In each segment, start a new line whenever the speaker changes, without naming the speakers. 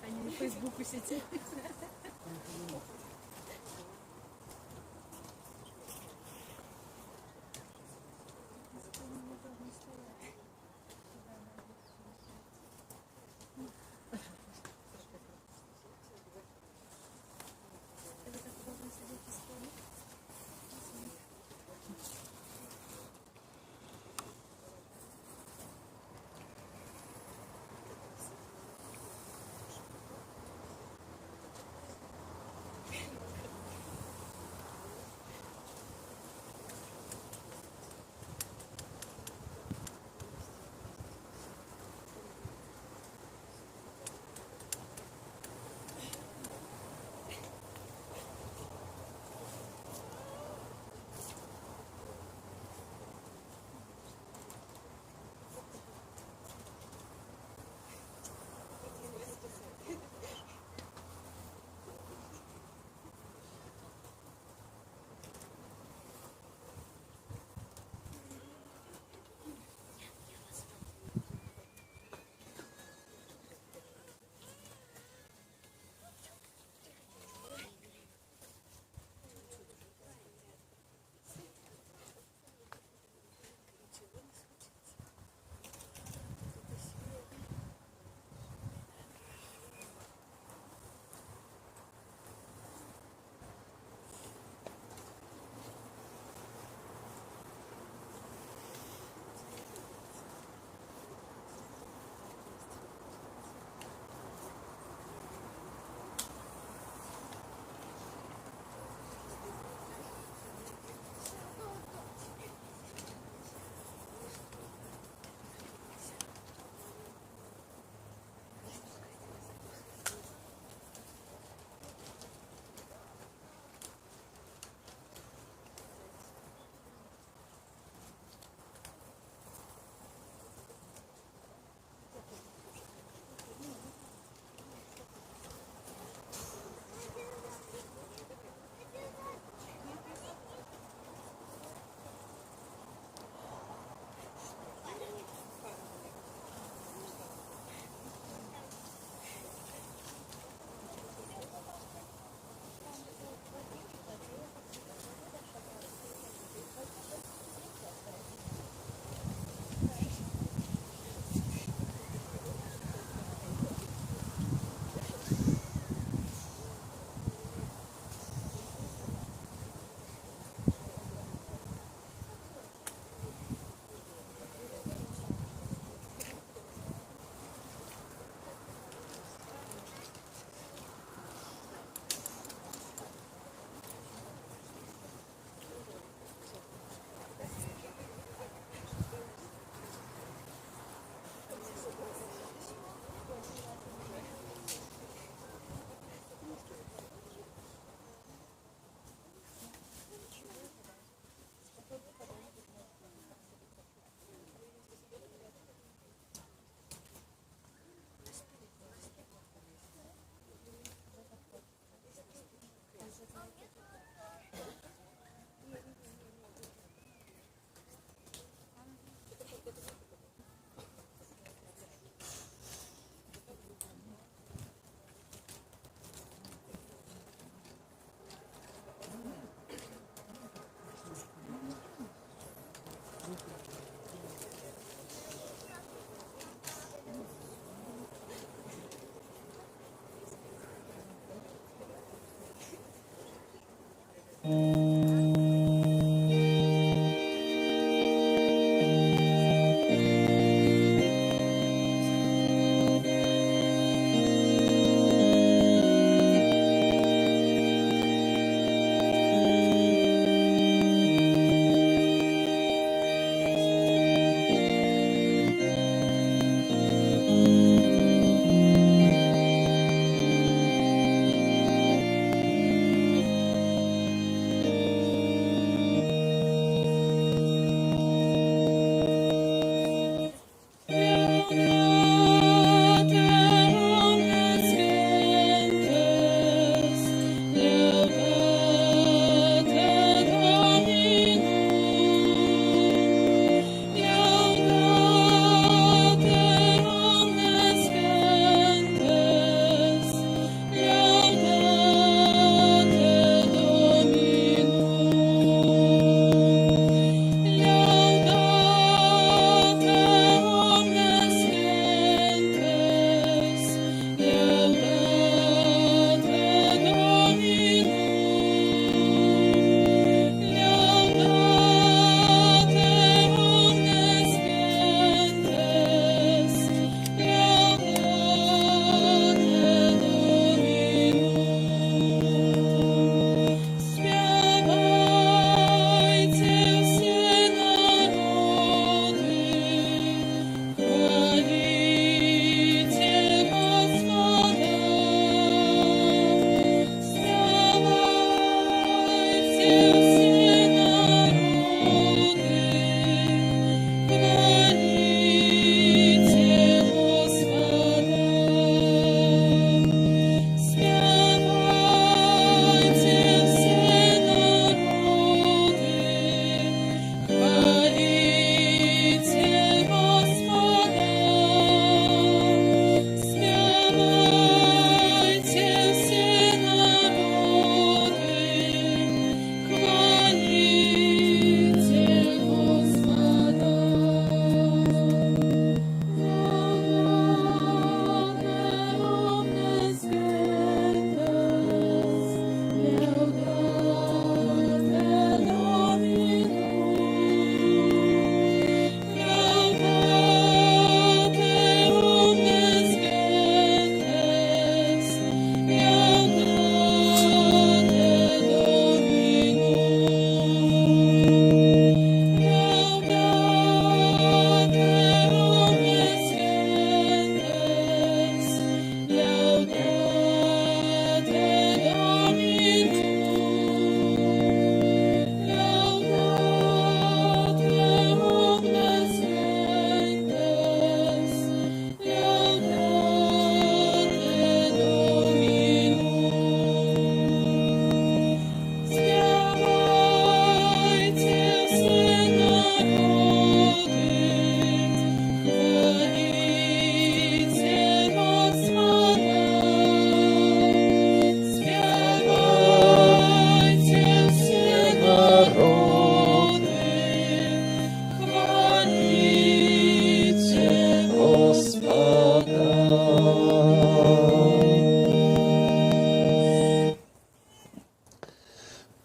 Они на Фейсбуку сидят.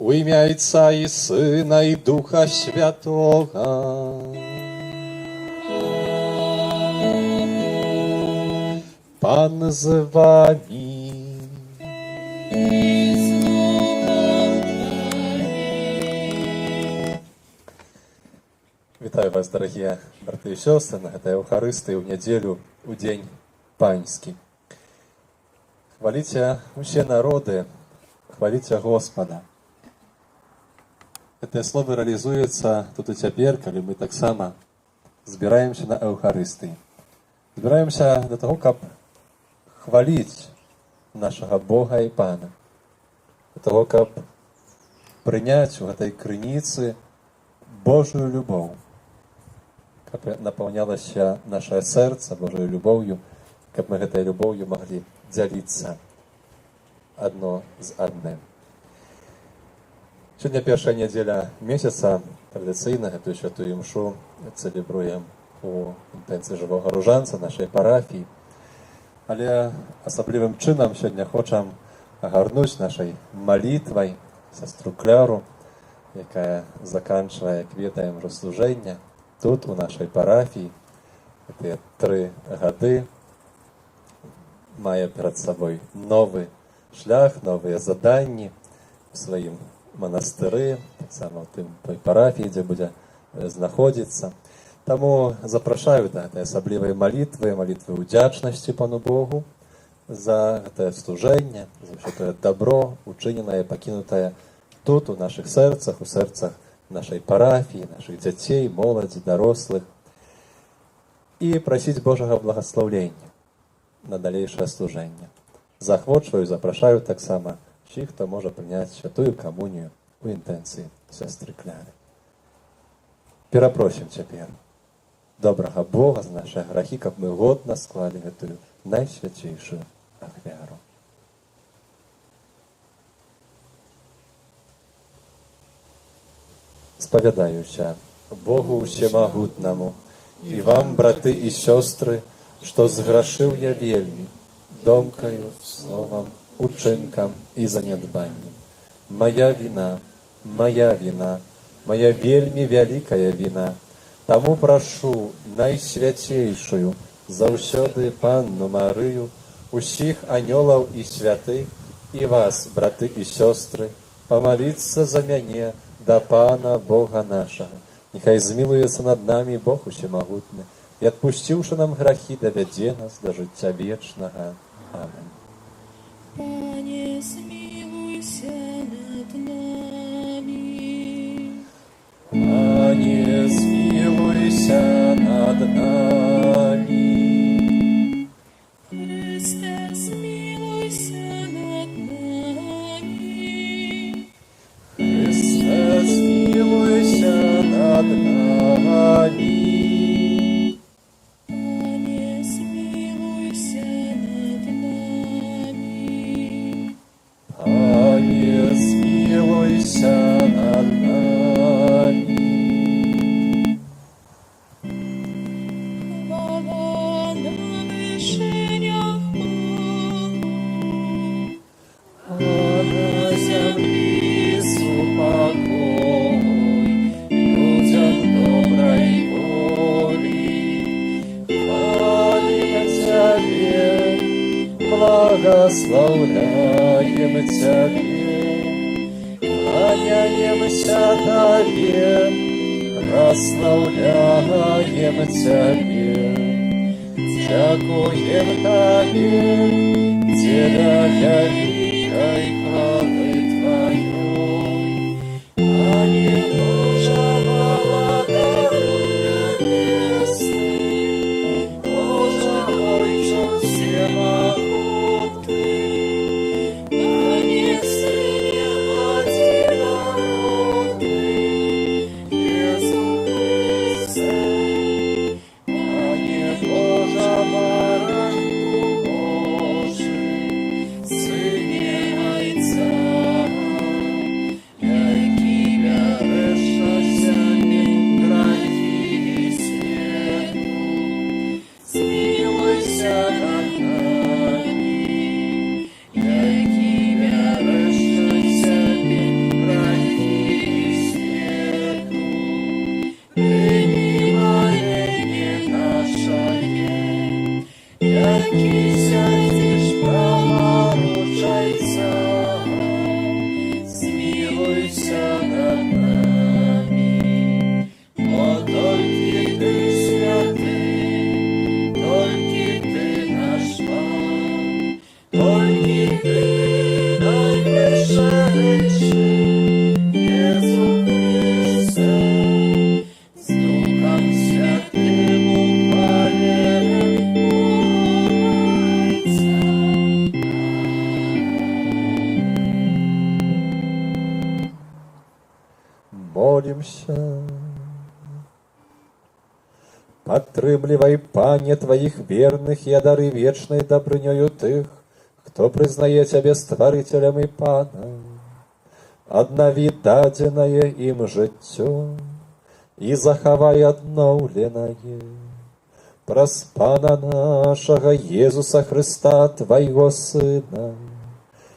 У ім'я Отця і Сина, і Духа Святого. Пан з вами. Вітаю вас, дорогие браты и сестры, на этой Евхаристии в неделю, у День Паньский. Хвалите все народы, хвалите Господа. Это слово реализуется тут и теперь, когда мы так само збираемся на Евхаристии. Збираемся для того, как хвалить нашего Бога и Пана. Для того, как принять в этой крынице Божию любовь. Как наполнялось наше сердце Божьей любовью, как мы этой любовью могли делиться одно с одним. Сегодня первая неделя месяца, традиционно эту святую мшу целебруем у інтенції живого ружанця нашей парафії. Але особливым чином сегодня хочем огорнуть нашей молитвой сестру Кляру, яка заканчивает квітаем розслуження тут, у нашей парафії. Ці 3 годи має перед собою новий шлях, нові задання в своїм монастирі, так само в той парафії, де буде знаходитися. Тому запрошую до цієї особливої молитви вдячності Пану Богу за це служення, за все те добро, учинене і покинуте тут, у наших серцях, у серцях нашей парафії, наших дітей, молоді, дорослих. І просить Божого благословення на дальнейшее служение. Захвочую, запрошую так само всіх, хто може прийняти святую комунію у інтенції сестри Кляри. Перепросим тепер доброго Бога за наши грехи, как мы годно склали эту наисвятейшую ахвяру. Споведаюся Богу Всемогутному и вам, браты и сестры, что сгрешил я вельми, домкою, словом, учинком и занедбанием. Моя вина, моя вельми великая вина. Тому прошу найсвятейшую, заўсёды Панну Марию, усіх анёлаў и святых, и вас, браты и сестры, помолиться за мяне до Пана Бога нашего. Нехай змилуется над нами Бог Всемогутный, и отпустивши нам грехи, доведе нас до життя вечного. Аминь.
Пане, смилуйся над нами.
Пане, смилуйся над нами.
Христе, смилуйся над нами.
Христе, смилуйся над нами.
Пане, смилуйся над нами.
Пане, смилуйся над нами.
Хвала на вишенях Богу,
А на землі супокой людям доброй воли. Хвалим Тебе, благословляем Тебе, кланяемся Тебе, прославляем Тебе, дякуем Тебе, Деля великой хвалы Твоей. Ани Божа небесный, Боже Отче всемогутный, Ани Сыне одинородный, Иисус Христе, Ани Божа Баранку Божий, Сыне
і ти найпишеший, Єсу Христе, з Духом Святим ухваляйся.
Молимся. Падтрымлівай, Пане, Твоих верных и одари вечной добрынёю тых, кто прызнае Цябе стварыцелем и Панам. Аднаві дадзенае ім жыццё и захавай адноўленае. Праз Пана нашага Езуса Христа, Твайго Сына,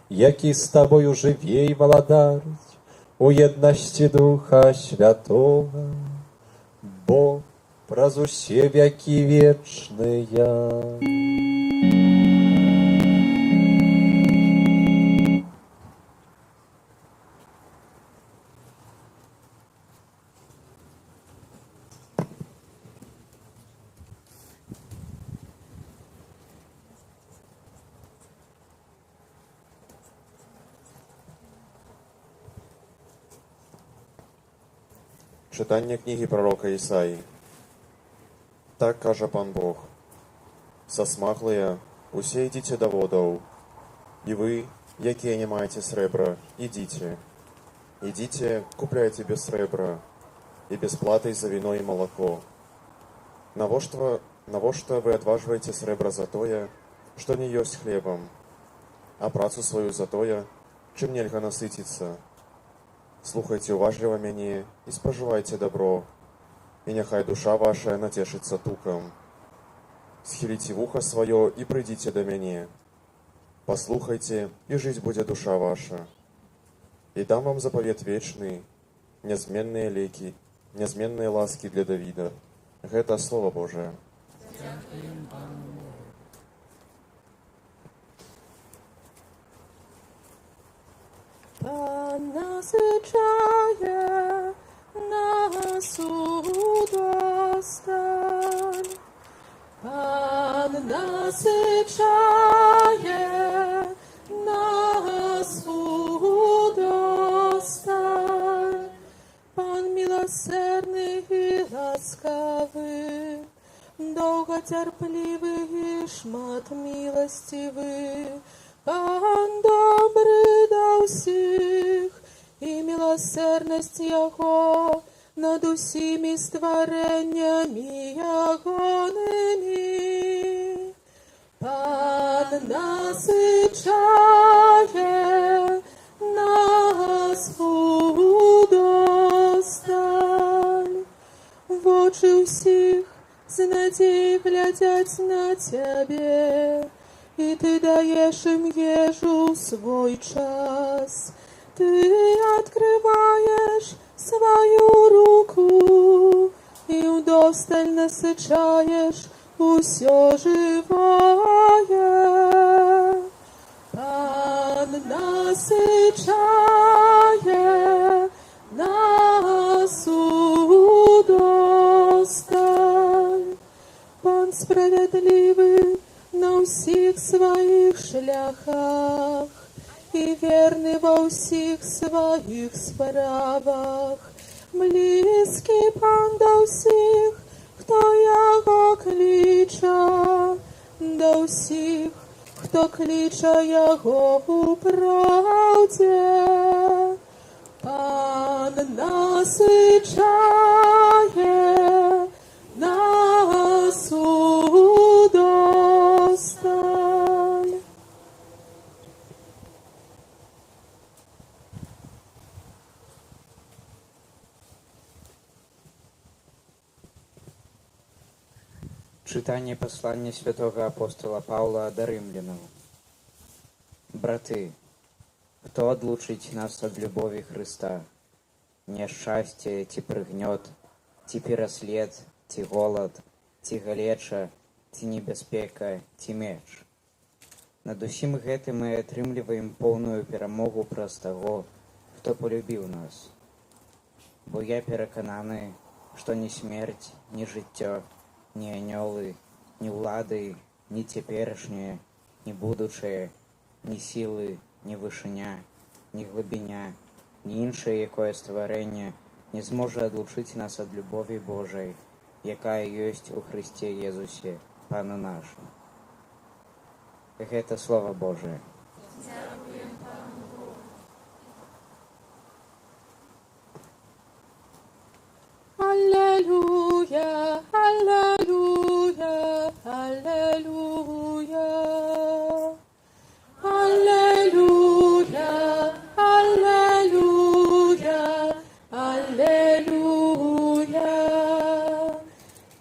які з Табою жыве і валадарыць у еднасці Духа Святого, Бог праз усе веки вечныя.
Читання книги пророка Ісаї. Так каже пан Бог: «Сасмаглыя, усе ідзіце да водаў, і вы, якія не маеце срэбра, ідзіце. Ідзіце, купляйце без срэбра, і без платы за віно і малако. Навошта вы адважваеце срэбра за тое, што не ёсць хлебам, а працу сваю за тое, чым нельга насыціцца? Слухайце уважліва мяне і спажывайце дабро, і няхай душа ваша нацешыцца тукам. Схіліце вуха сваё і прыйдзіце да мяне. Паслухайце, і жыць будзе душа ваша. І дам вам запавет вечны, нязменныя лекі, нязменныя ласкі для Давіда». Гэта Слово Божие.
Пан насичає нас удосталь. Пан насичає нас удосталь. Пан милосердний і ласкавий, довготерпливий і шмат милостивий. Пан добрий до всіх, і милосердність Його над усіми створеннями Йогоними. Пан насичає нас удосталь. В очі всіх з надією глядять на Тебе, и Ты даешь им ежу свой час. Ты открываешь свою руку и удосталь насычаешь усё живое. Пан насычає нас удосталь. Пан справедливый на всіх своїх шляхах і вірний во всіх своїх справах. Близький Пан до всіх, хто Його кличе, до всіх, хто кличе Його у правді. Пан насичає нас удосталь.
Читання послання святого апостола Павла до римлянам. Браты, кто отлучить нас от любови Христа? Несчастье, ти прыгнет, ти переслед, ти голод, ти галеча, ти небяспека, ти меч. Над усім гэтым мы атрымліваем поўную перамогу праз таго, хто полюбіў нас. Бо я перакананы, што ні смерць, ні жыццё, ні анёлы, ні ўлады, ні цяперашняе, ні будучае, ні сілы, ні вышыня, ні глыбіня, ні іншае якое стварэнне не зможа адлучыць нас ад любові Божай, якая ёсць у Хрысце Езусе, Пана нашым. Гэта Слова Божие.
Аллилуйя, аллилуйя, аллилуйя. Аллилуйя, аллилуйя, аллилуйя.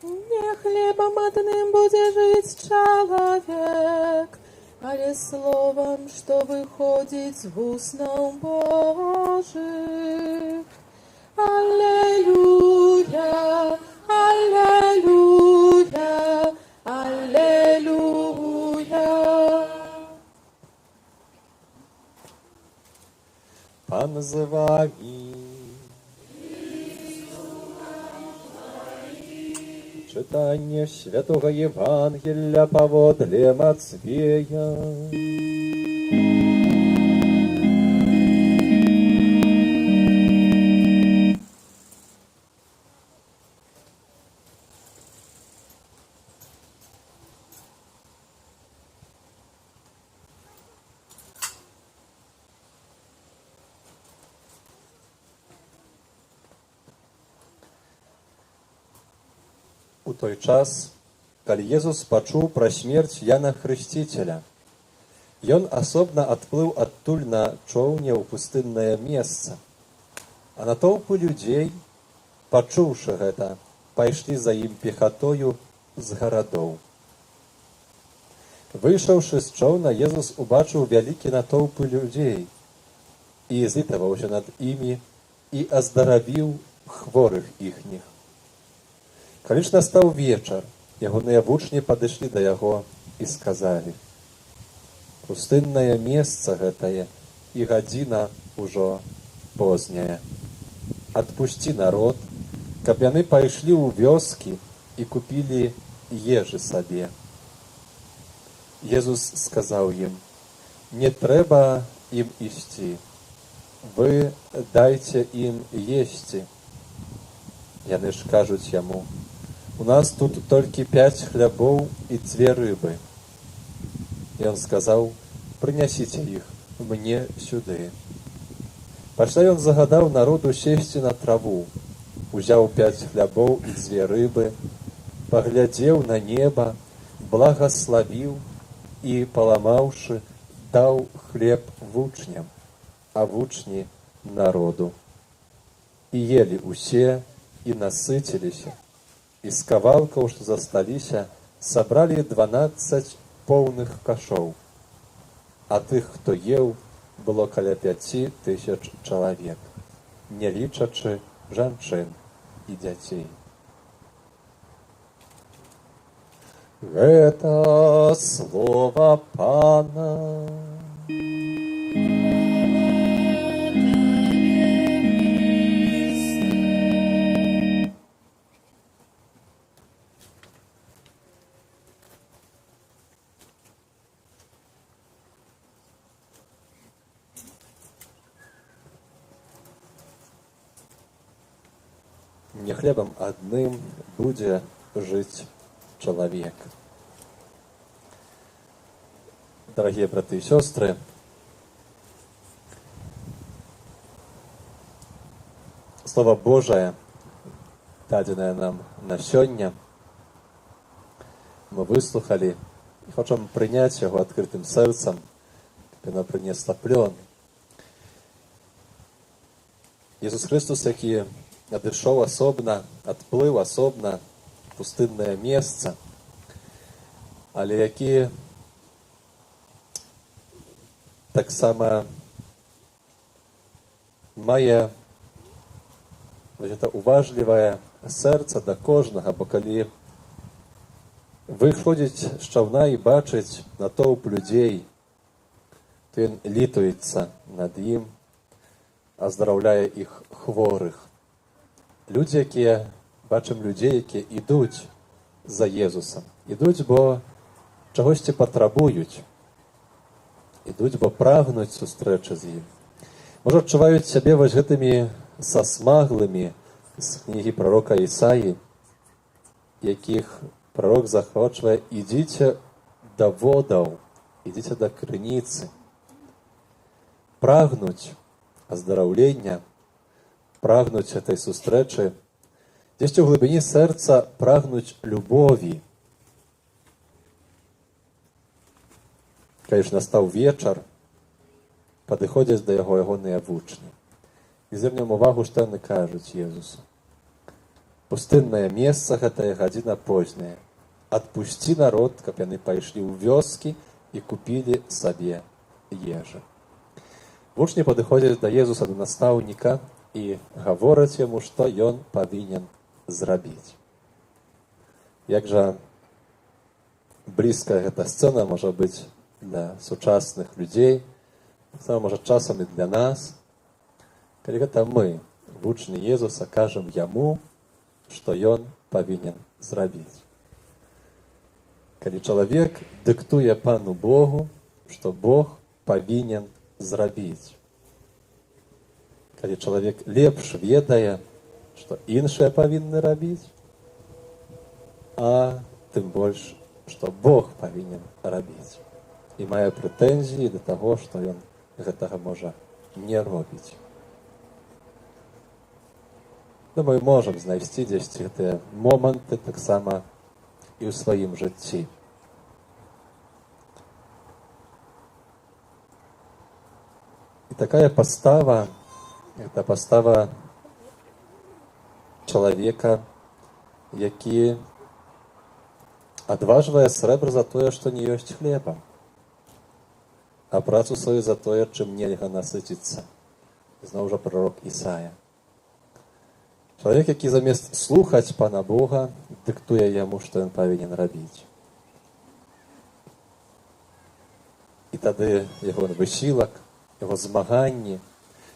Не хлебом одним будет жить человек, але словом, что выходит с уст Божьих. Аллилуйя, аллилуйя, аллилуйя.
Пан з вами. Читання Святого Євангелія поводле Матвея. У той час, калі Езус пачуў пра смерць Яна Хрысціцеля, ён асобна адплыў адтуль на чоўне ў пустыннае месца, а натоўпы людзей, пачуўшы гэта, пайшлі за ім пехатою з гарадоў. Выйшаўшы з чоўна, Езус убачыў вялікі натоўпы людзей і злітаваўся над імі і аздаравіў хворых іхніх. Калі ж настаў вечар, ягоныя вучні падышлі да яго і сказалі: «Пустыннае месца гэтае, і гадзіна ўжо позняя. Адпусці народ, каб яны пайшлі ў вёскі і купілі ежы сабе». Езус сказаў ім: «Не трэба ім ісці, вы дайце ім есці». Яны ж кажуць яму: «У нас тут толькі 5 хлябоў і 2 рыбы». Ён сказаў: «Прынясіце іх мне сюды». Пасля ён загадаў народу сесці на траву, узяў 5 хлябоў і 2 рыбы, паглядзеў на неба, благаславіў і, паламаўшы, даў хлеб вучням, а вучні народу. І елі ўсе, і насыціліся, і з кавалкаў, што засталіся, сабралі 12 поўных кашоў, а тых, хто еў, было каля 5000 чалавек, не лічачы жанчын і дзяцей. Гэта слова Пана. Не хлебом одним буде жить человек. Дорогие браты и сестры, Слово Божие, даденное нам на сёння, мы выслухали и хотим принять его открытым сердцем, как оно принесло плен. Иисус Христос, який надышоў асобна, адплыў асобна в пустыннае месца, але які таксама мае гэта уважлівае сэрца да кожнага, бо калі выходзіць з чаўна і бачыць натоўп людзей, то ён літуецца над ім, аздараўляе іх хворых. Людзі, якія, бачым людзей, якія ідуць за Езусам. Ідуць, бо чагосьці патрабуюць. ідуць, бо прагнуць сустрэчы з ім. Можа, адчуваюць сябе вось гэтымі сасмаглымі з кнігі прарока Ісаі, якіх пророк захвочвае: ідзіце да водаў, ідзіце да крыніцы. Прагнуць аздараўлення, прагнуць гэтай сустрэчы, дзесьці ў глыбіні сэрца прагнуць любові. Калі ж настаў вечар, падыходзяць да яго ягоныя вучні. І звернем увагу, што яны кажуць Езусу: пустыннае месца, гэтая гадзіна позняя. Адпусці народ, каб яны пайшлі ў вёскі і купілі сабе ежы. Вучні падыходзяць да Езуса, да настаўніка, і гавораць яму, што ён павінен зрабіць. Як жа блізкая гэта сцэна можа быць для сучасных людзей, таксама можа часам і для нас, калі гэта мы, вучні Езуса, кажам яму, што ён павінен зрабіць. Калі чалавек дыктуе Пану Богу, што Бог павінен зрабіць. Калі чалавек лепш ведае, што іншыя павінны рабіць, а тым больш, што Бог павінен рабіць. І мае прэтэнзіі да таго, што ён гэтага можа не робіць. Мы можам знайсці дзесьці гэтыя моманты таксама і ў сваім жыцці. І такая пастава, гэта пастава чалавека, які адважвае срэбра за тое, што не ёсць хлеба, а працу сваю за тое, чым нельга насыціцца. Зноў жа прарок Ісая. Чалавек, які замест слухаць Пана Бога, дыктуе яму, што ён павінен рабіць. І тады яго высілак, яго змаганні,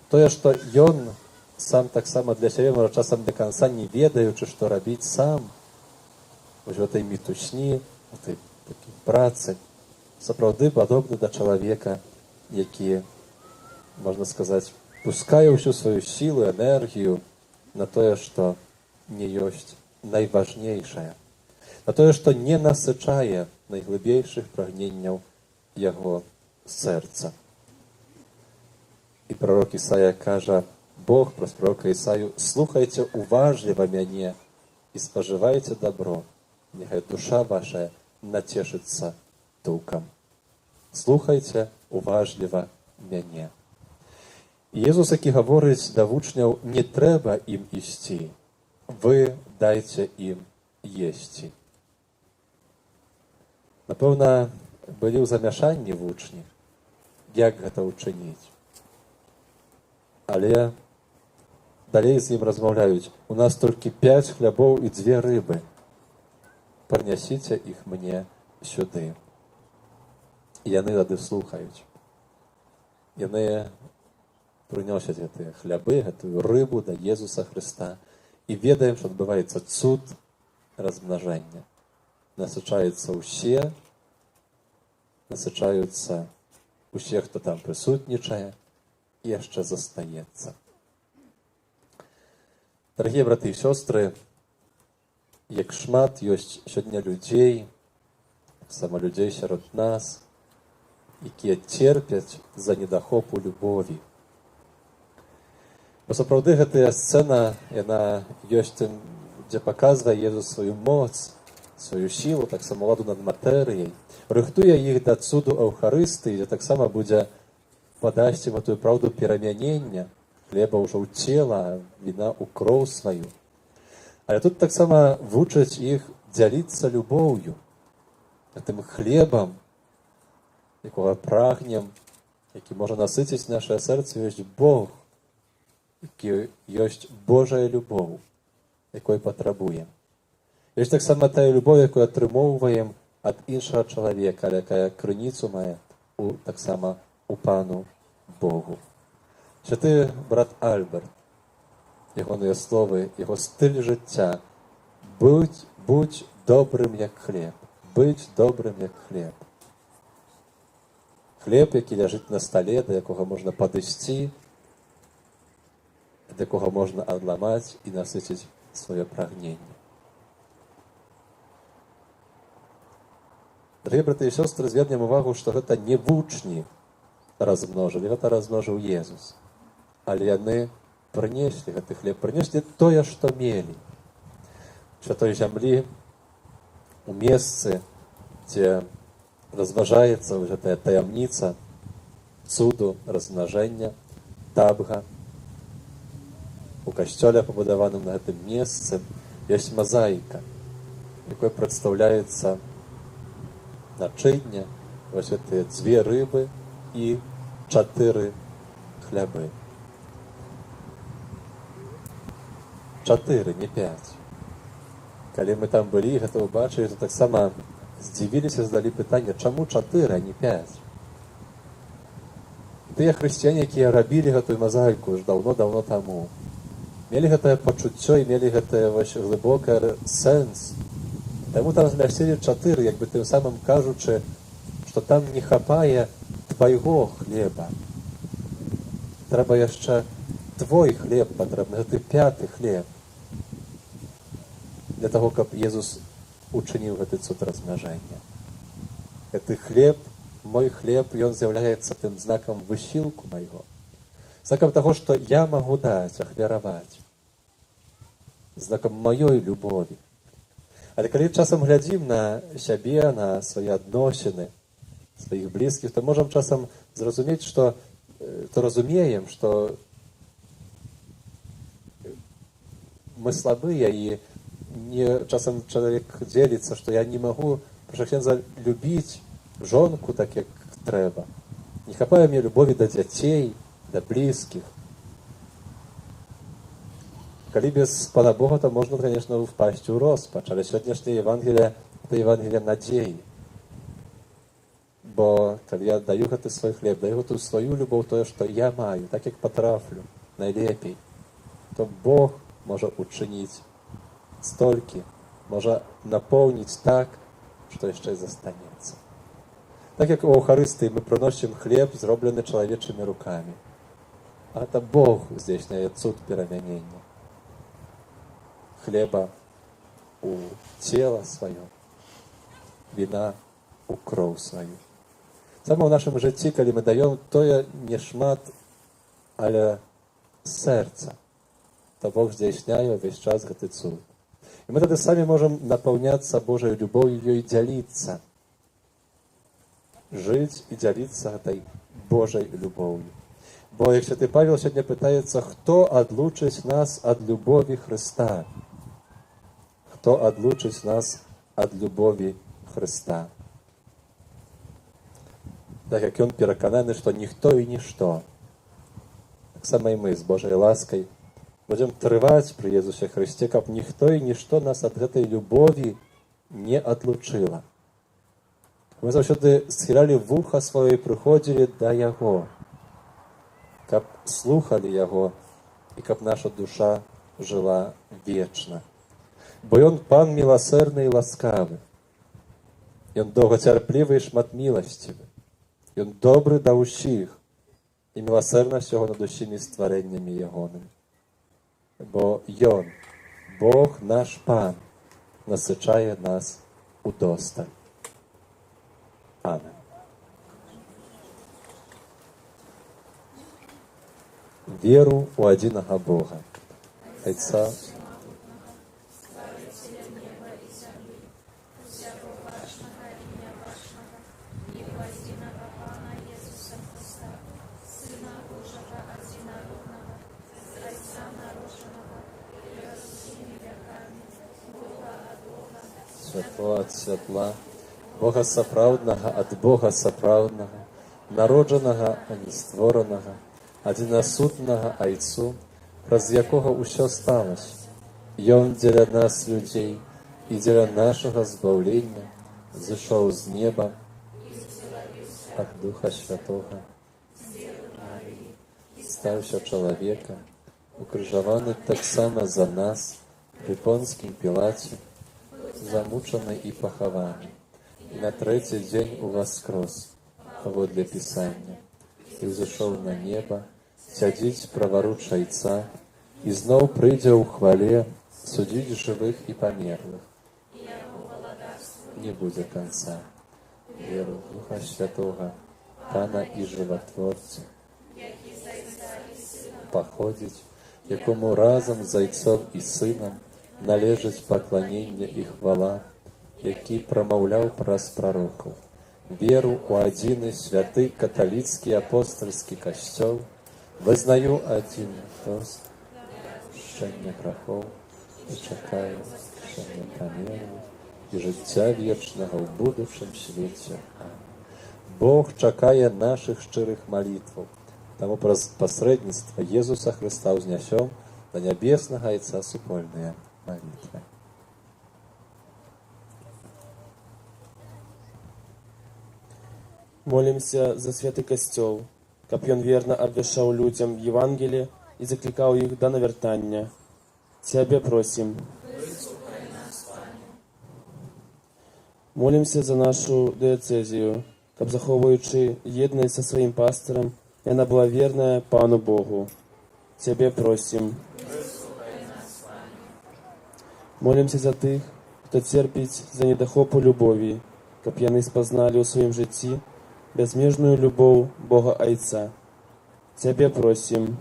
тое, што ён сам таксама для сябе, можа, часам да канца не ведаючы, што рабіць сам, вось у гэтай мітусні, у гэтай працы, сапраўды падобны да чалавека, які, можна сказаць, пускае ўсю сваю сілу, энергію на тое, што не ёсць найважнейшае, на тое, што не насычае найглыбейшых прагненняў яго сэрца. І пророк Ісая кажа: Бог праз пророка Ісаю: слухайце уважліва мяне і спажывайце дабро, няхай душа ваша нацешыцца тукам. Слухайце уважліва мяне. Езус, які гаворыць да вучняў: не трэба ім ісці, вы дайце ім есці. Напэўна, былі ў замяшанні вучні, як гэта ўчыніць. Але далей з ім размаўляюць: у нас толькі 5 хлябоў і 2 рыбы. Прынясіце іх мне сюды. І яны тады слухаюць. Яны прыносяць гэтыя хлябы, гэтую рыбу да Езуса Хрыста. І ведаем, што адбываецца цуд размнажэння. Насычаюцца ўсе, насычаюцца усе, хто там прысутнічае, і яшчэ застаецца. Дарагія браты і сёстры, як шмат ёсць сёння людзей, таксама людзей сярод нас, якія церпяць за недахопу любові. Бо сапраўды гэтая сцэна, яна ёсць тым, дзе паказвае Езус сваю моц, сваю сілу, таксама ладу над матэрыяй, рыхтуе іх да цуду Эўхарыстыі, дзе таксама будзе падасць ім тую праўду перамянення, хлеба ўжо ў цела, віна ў кроў сваю. Але тут таксама вучаць іх дзяліцца любоўю, гэтым хлебам, якога прагнем, які можа насыціць нашае сэрца, ёсць Бог, які ёсць Божая любоў, якой патрабуем. Ёсць таксама тая любоў, якую атрымоўваем ад іншага чалавека, якая крыніцу мае таксама у Пану Богу. Святы брат Альберт, ягоныя словы, яго стыль жыцця: будь добрым, як хлеб, быць добрым, як хлеб. Хлеб, який ляжить на столе, до якого можна падысці, ад якога можна адламаць і насыціць сваё прагненне. Дарагія браты і сёстры, звернем увагу, што гэта не вучні размножылі, гэта размножыў Езус. Але яны прынеслі гэты хлеб, прынеслі тое, што мелі. Святой зямлі, у месцы, дзе разважаецца гэтая таямніца цуду размнажэння, табга. У касцёле, пабудаваным на гэтым месцы, ёсць мазаіка, якой прадстаўляецца начынне, вось гэтыя 2 рыбы і 4 хлябы. 4, не 5. Калі мы там былі, гэта ўбачылі, то таксама здзівіліся, задалі пытанне, чаму 4, а не 5? Тыя хрысціяне, якія рабілі гэтую мазаіку ж даўно-даўно таму, мелі гэтае пачуццё і мелі гэтае глыбокі сэнс. Таму там змясцілі 4, як бы тым самым кажучы, што там не хапае твайго хлеба. Трэба яшчэ твой хлеб патрэбны, гэты 5 хлеб. Для таго, каб Езус учыніў гэты цуд размнажэння. Гэты хлеб, мой хлеб, ён з'яўляецца тым знакам высілку майго. Знакам таго, што я магу даць, ахвяраваць. Знакам маёй любові. Але калі часам глядзім на сябе, на свае адносіны, сваіх блізкіх, то можам часам зразумець, што то разумеем, што мы слабыя і часам чалавек дзеліцца, што я не магу, прашу ксяндза, любіць жонку так, як трэба. Не хапае мне любові да дзяцей, да блізкіх. Калі без Пана Бога, то можна, конечно, впасть у роспач, але сённяшняе Евангелие – это Евангелие надзеі. Бо калі я даю гэты свой хлеб, даю гэтую сваю любоў, тое, што я маю, так як патрафлю, найлепей, то Бог можа учыніць столькі, можа напоўніць так, што яшчэ і застанецца. Так як у Эўхарыстыі мы прыносім хлеб, зроблены чалавечымі рукамі. А гэта Бог здзейсняе цуд перамянення хлеба у цела сваё, віна у кроў сваю. Саме ў нашым жыцці, калі мы даём тое не шмат, але сэрца, то Бог здзейсняе ўвесь час гэты цуд. І мы тады самі можам напаўняцца Божай любоўю, ёй дзяліцца. Жыць і дзяліцца гэтай Божай любоўю. Бо, як святы Павел сёння пытаецца, хто адлучыць нас ад любові Хрыста? Хто адлучыць нас ад любові Хрыста? Так як ён перакананы, што ніхто і нішто, таксама і мы з Божай ласкай будзем трываць пры Езусе Хрысце, каб ніхто і нішто нас ад гэтай любові не адлучыла. Мы заўсёды схілялі вуха сваё і прыходзілі да Яго, каб слухалі Яго і каб наша душа жыла вечна. Бо Ён Пан міласэрны і ласкавы. Ён доўгацярплівы і шматміласцівы. Ён добры да ўсіх і міласэрнасць Яго над усімі стварэннямі Ягонымі. Бо Ён, Бог наш Пан, насычае нас удосталь. Амен. Веру у адзінага Бога, Айца, святло ад святла, Бога сапраўднага ад Бога сапраўднага, народжанага, а не створанага, адзінасутнага Айцу, праз якога ўсё сталася. Ён дзеля нас, людзей, і дзеля нашага збаўлення зышоў з неба ад Духа Святога, стаўся чалавекам, укрыжаваны таксама за нас пры Понскім Пілаце, замучаны і пахаваны, і на трэці дзень уваскрос, паводле пісання, і ўзышоў на неба, сядзіць праваруч Айца, і зноў прыйдзе ў хвале судзіць жывых і памерлых. Не будзе канца. Веру в Духа Святого, Пана і Жыватворця, паходзіць, якому разам з Айцом і Сынам належыць пакланенне і хвала, які прамаўляў праз прарокаў. Веру ў адзіны святы каталіцкі апостальскі касцёл, вызнаю адзін пост, прощення грахоў і чакаю прощення памерлых і жыцця вечнага ў будучым свеце. Бог чакае нашых шчырых малітваў, таму праз пасрэдніцтва Езуса Хрыста ўзнясём да нябеснага Айца супольныя малітвы.
Молімся за святы касцёл, каб ён верна абвяшчаў людзям Евангелие і заклікаў іх да навяртання. Цябе просім. Молімся за нашу дыяцэзію, каб, захоўваючы еднасць са сваім пастырам, яна была верная Пану Богу. Цябе просім. Молімся за тых, хто церпіць за недахопу любові, каб яны спазналі ў сваім жыцці бязмежную любоў Бога Айца. Цябе просім.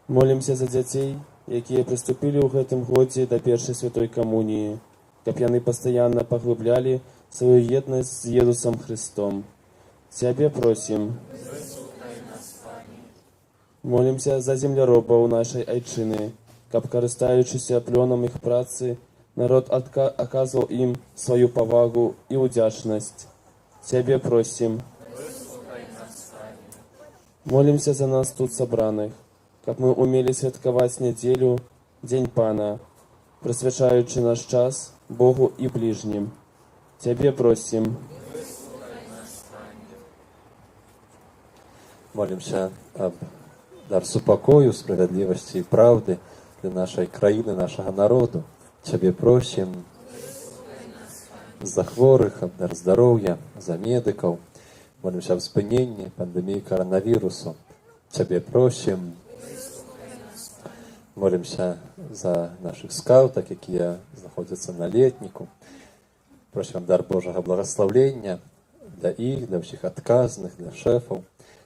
Молімся за дзяцей, якія прыступілі ў гэтым годзе да першай святой камуніі, каб яны пастаянна паглыблялі сваю еднасць з Езусам Христом. Цябе просім. Молімся за земляробаў нашай айчыны, каб, карыстаючыся плёнам іх працы, народ аказваў ім сваю павагу і ўдзячнасць. Цябе просім. Молімся за нас тут сабраных, каб мы умелі святкаваць нядзелю, Дзень Пана, прысвячаючы наш час Богу і бліжнім. Цябе просім.
Молімся аб дар супакою, справядлівасці і праўды для нашай краіны, нашага народу. Цябе просім. За хворых, аб дар здароўя, за медыкаў. Молімся аб спыненні пандэміі каранавірусу. Цябе просім. Молімся за нашых скаутак, якія знаходзяцца на летніку. Просім дар Божага благаслаўлення для іх, для ўсіх адказных, для шэфаў.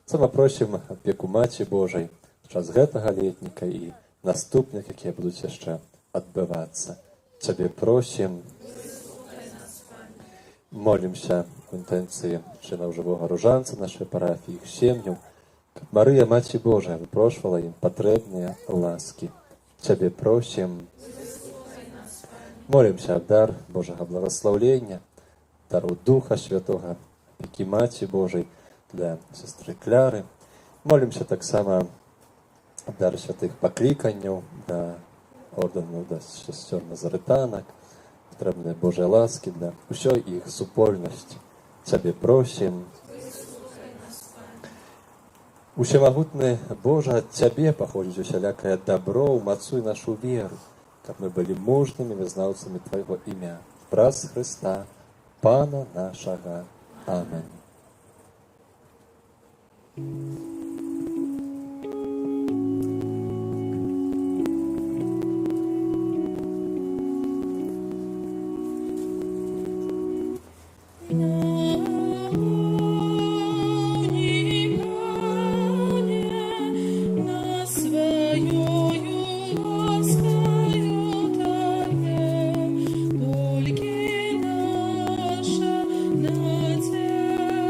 Сама просім апеку Маці Божай час гэтага летніка і наступных, якія будуць яшчэ адбывацца. Цябе просім. Молімся в інтэнцыі чынаў жывога ружанца нашай парафіі, іх сем'яў, каб Марыя, Маці Божая, выпрошвала ім патрэбныя ласкі. Цябе просім. Молімся аб дар Божага благаслаўлення, дару Духа Святога, апекі Маці Божай для сестры Кляры. Молімся таксама аб дар святых пакліканняў, да ордэну, да сёсцёр назарытанак, патрэбныя Божыя ласкі для ўсёй іх супольнасці. Цябе просім. Усемагутны Божа, ад Цябе паходзіць усялякае дабро, умацуй нашу веру, каб мы былі мужнымі вызнаўцамі Твайго імя. Праз Хрыста, Пана нашага. Аминь.
Только наша надежда.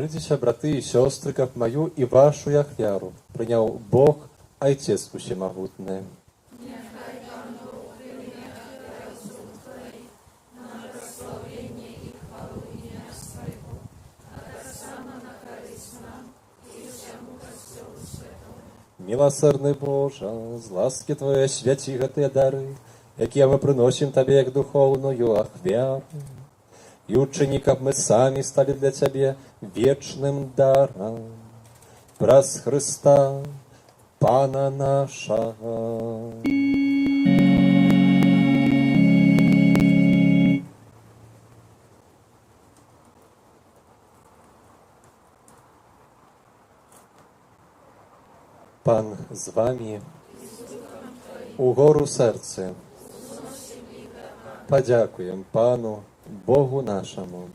Молитесь, браты и сестры, как мою и вашу ахвяру принял Бог, Отец Всемогутный. Милосердный Боже, з ласки Твоей святі гэтыя дары, якія мы прыносім Табе як духовную ахвяру. І учыні, каб мы самі сталі для Цябе вечным даром. Праз Христа, Пана нашага. Pan z wami, u гору серце. Подякуем Пану, Богу нашому.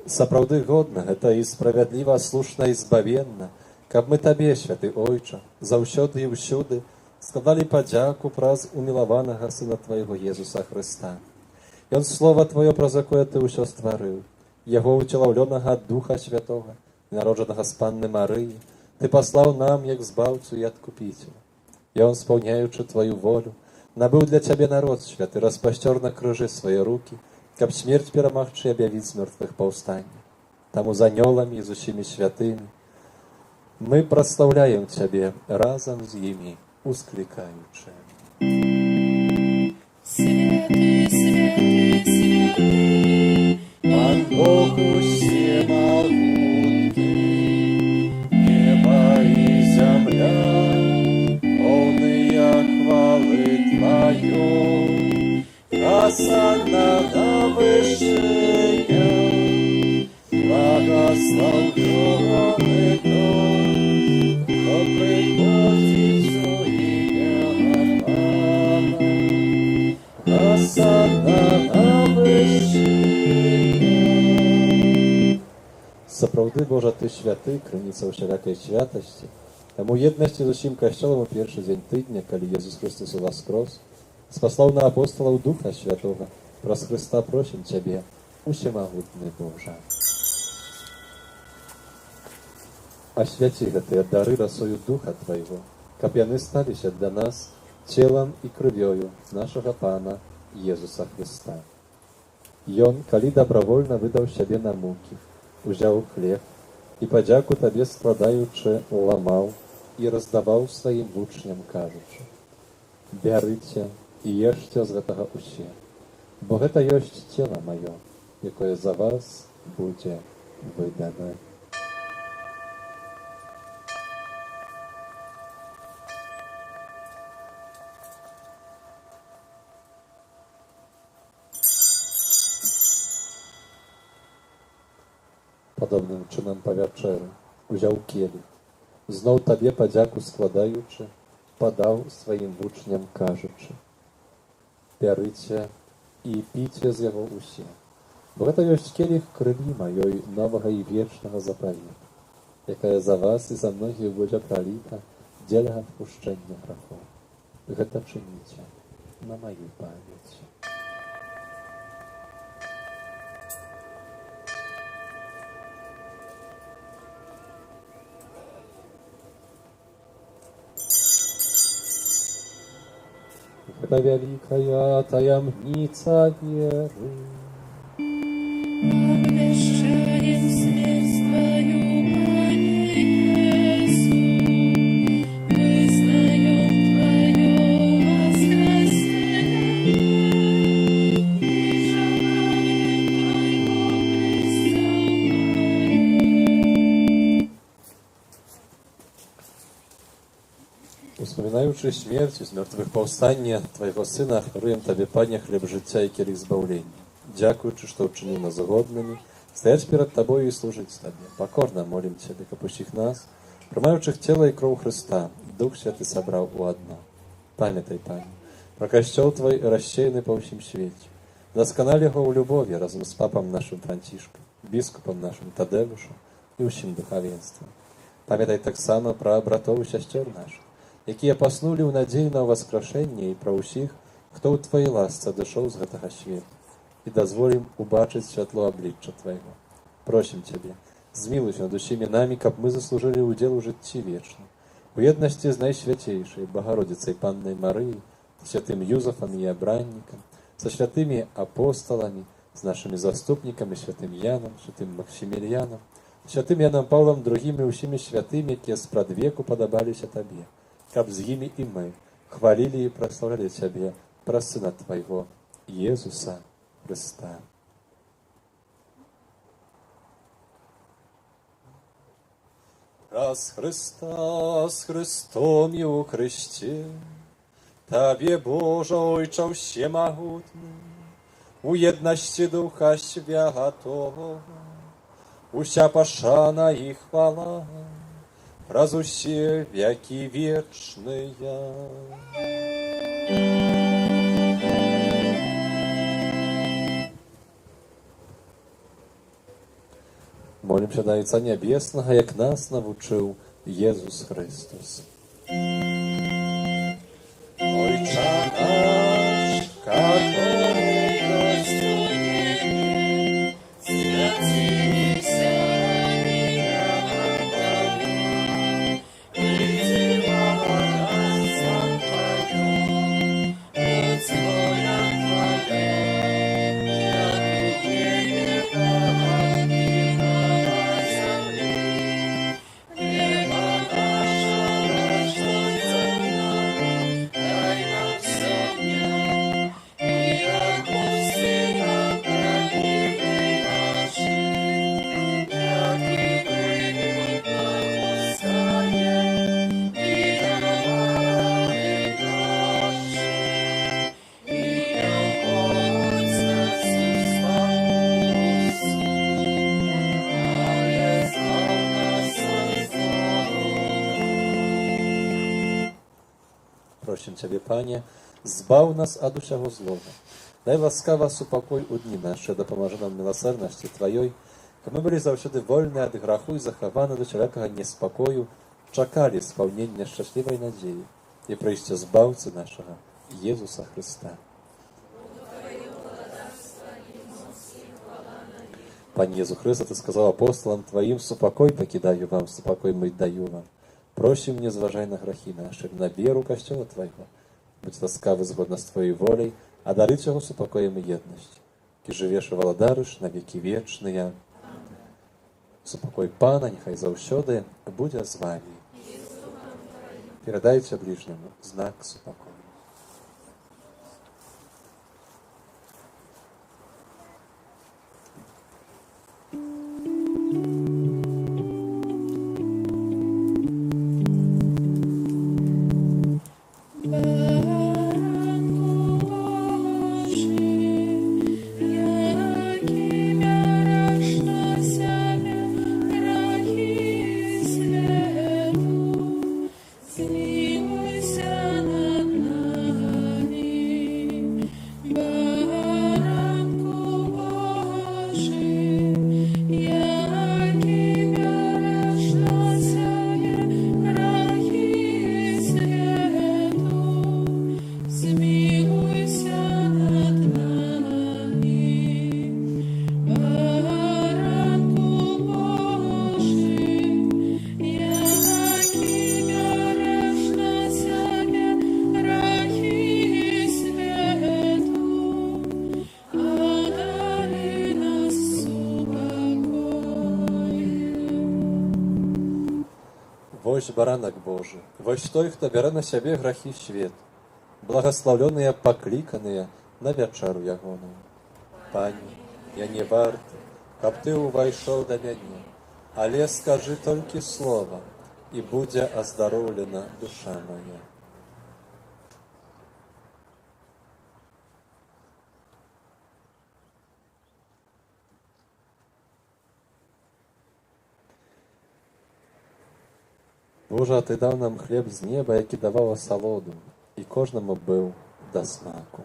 Сапраўды годна, гэта і справядліва, слушна і збавенна, каб мы Табе, святы Ойча, заўсёды і ўсюды складалі падзяку праз умілаванага Сына Твайго Езуса Хрыста. Ён слова Твоё, праз якое Ты ўсё стварыў, Яго уцелаўлёнага Духа Святога, народжанага з Панны Марыі, Ты паслаў нам як збаўцу і адкупіцеля. Ён, спаўняючы Тваю волю, набыў для Цябе народ святы, распасцёр на крыжы свае рукі, каб смерць перамагчы і аб'явіць з мёртвых паўстанне. Таму з анёламі і з усімі святымі мы праслаўляем Цябе разам з імі, усклікаючы.
Святый, святый, святый,
Пан Бог усемогутный, небо и земля, полные хвалы Твоей, Осанна на вышине, благословенный тот, кто приходит в имя Пана. Осанна на вышине. Сапраўды, Божа, Ты святы, крыніца ўсялякай святасці. Таму єднасці з усім касцёлам у першы дзень тыдня, калі Езус Христос воскрос, спаслаў на апостолаў Духа Святога, праз Христа просім Цябе, усемагутны Божа. Асвяці гэтыя дары расою Духа Твайго, каб яны сталіся для нас целам і крывёю нашага Пана Езуса Христа. Ён, калі добровольна выдаў сябе на мукі, узяў хлеб і падзяку Табе складаючы ламаў і раздаваў сваім вучням, кажучы: бярыце і ешце з гэтага усе, бо гэта ёсць цела маё, якое за вас будзе выдана. Падобным чынам па вячэры узяў келіх, зноў Табе падзяку складаючы, падаў сваім вучням, кажучы: бярыце і піце з яго усе, бо гэта ёсць келіх крыві маёй новага і вечнага запавета, якая за вас і за многіх будзе праліта дзеля адпушчэння грахоў. Гэта чыніце на маю памяць. Гэта вялікая таямніца веры.
обвещаем смерть Твою, Пане Иисус, вызнаем Твое воскресение и желаем Твоего преступления.
Успамінаючы смерць з мёртвых паўстання Твайго Сына, ахвяруем Табе, Пане, хлеб жыцця і келіх збаўлення. Дзякуючы, што ўчыніў нас згоднымі стаяць перад Табою і служыць Табе. Пакорна молім Цябе, каб усіх нас, прымаючых цела і кроў Хрыста, Дух Святы сабраў у адно. Памятай, Пане, пра касцёл Твой рассеяны па ўсім свеце. Дасканалі яго ў любові разам з папам нашым Францішкам, біскупам нашым Тадэвушам і ўсім духавенствам. Памятай таксама пра братоў і сясцёр нашых, якія паснулі ў надзеі на ўваскрашэнне, і пра ўсіх, хто ў Тваёй ласцы адышоў з гэтага свету, і дазволім убачыць святло аблічча Твайго. Просім Цябе, змілуйся над усімі намі, каб мы заслужылі ўдзел у жыцці вечным. У еднасці з найсвяцейшай Багародзіцай Паннай Марыі, святым Юзафам і абраннікам, са святымі апосталамі, з нашымі заступнікамі, святым Янам, святым Максімільянам, святым Янам Паўлам II і ўсімі святымі, якія спрадвеку падабаліся Табе, каб з імі і мы хвалілі і праслаўлялі Цябе праз Сына Твайго, Езуса Христа. Раз Христа з Христом і у Христі, Табе, Боже, Ойче всемогутний, у єдності Духа Святого, уся пошана і хвала, раз усі веки вечные. Молимся до Отца Небесного, як нас навучив Єсус Христос. Отче наш, который
есть в небе, святится имя Твое, приди царство Твое, будь воля Твоя, как в небе, так и на земле. Хлеба нашего насущного дай нам сегодня, и отпусти нам грехи наши, как и мы отпускаем виноватым нашим, и не вводь нас в искушение, но избавь нас от злого.
Просим Тебе, Пане, збав нас ад усяго злого. Дай ласкава супакой у дні наші, дапаможи нам милосердності Твоей, каб мы былі заўсёды вольны ад граху і захаваны да чалавекага неспакою, чакалі спаўнення шчаслівай надзеі і прыйсця збаўцы нашага, Езуса Христа. Пане Езу Христе, Ты сказал апостолам Твоим, супокой покидаю вам, супокой мой даю вам. Просим, не зважай на грахи наши, на веру Костела Твоего. Будь ласкавы згодно з Твоей волей, а дары цього супокоем і єдності. Ки живеш і валадариш на віки вічні. Супокой Пана, нехай заўсёды буде з вами. Передайте ближнему знак супокою. Вось баранак Божы, вось той, хто бярэ на сябе грахі свет, благаслаўлёныя пакліканыя на вячэру ягоную. Пане, я не варты, каб ты ўвайшоў да мяне, але скажы толькі слова, і будзе аздароўлена душа моя. Божа, Ты даў нам хлеб з неба, які даваў асалоду, і кожнаму быў да смаку.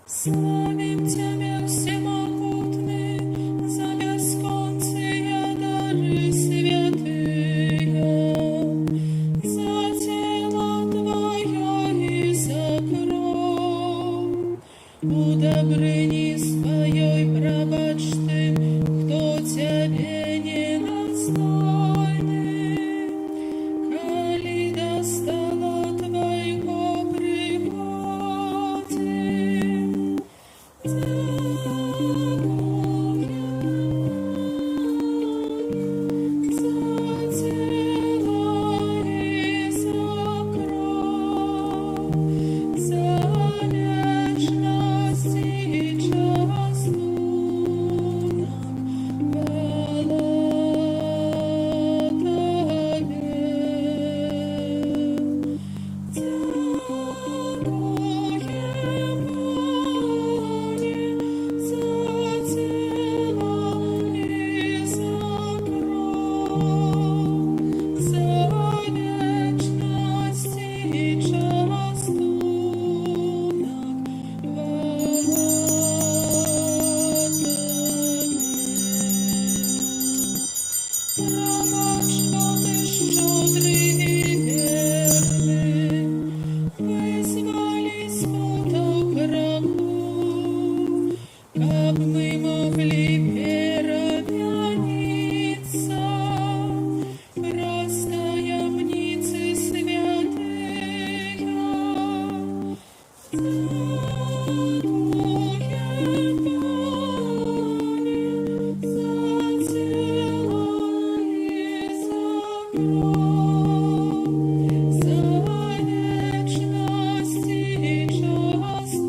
Славим Тебя, всемогутный, за бесконцые дары святые, за тело Твое и за кровь. Удобрени своей пробач тым, кто Тебе не достойный, коли до стола Твоего приходим. Как мы могли перемяниться, просто ямницы святые, Дякуем, Пане, за тело и за кровь, за вечность и частунок.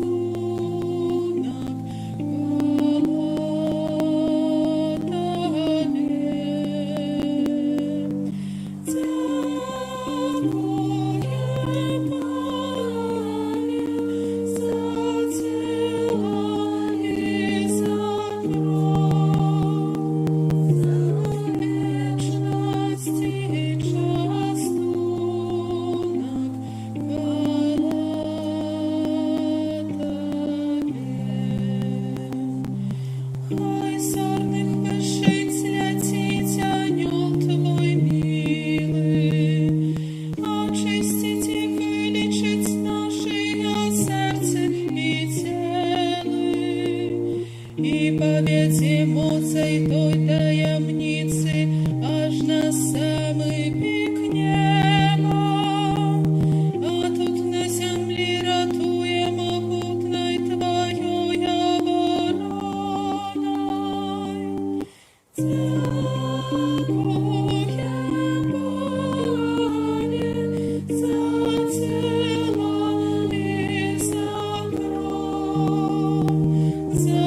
Хай сорних пишить святить анёл Твой милый, очистить и вылечить наши сердце и телы, и поведь эмоций той таямницы аж на самый пик неба, а тут на земле ратуе могутной Твоей обороной. Дякуем, Пане, за тело и за кровь, за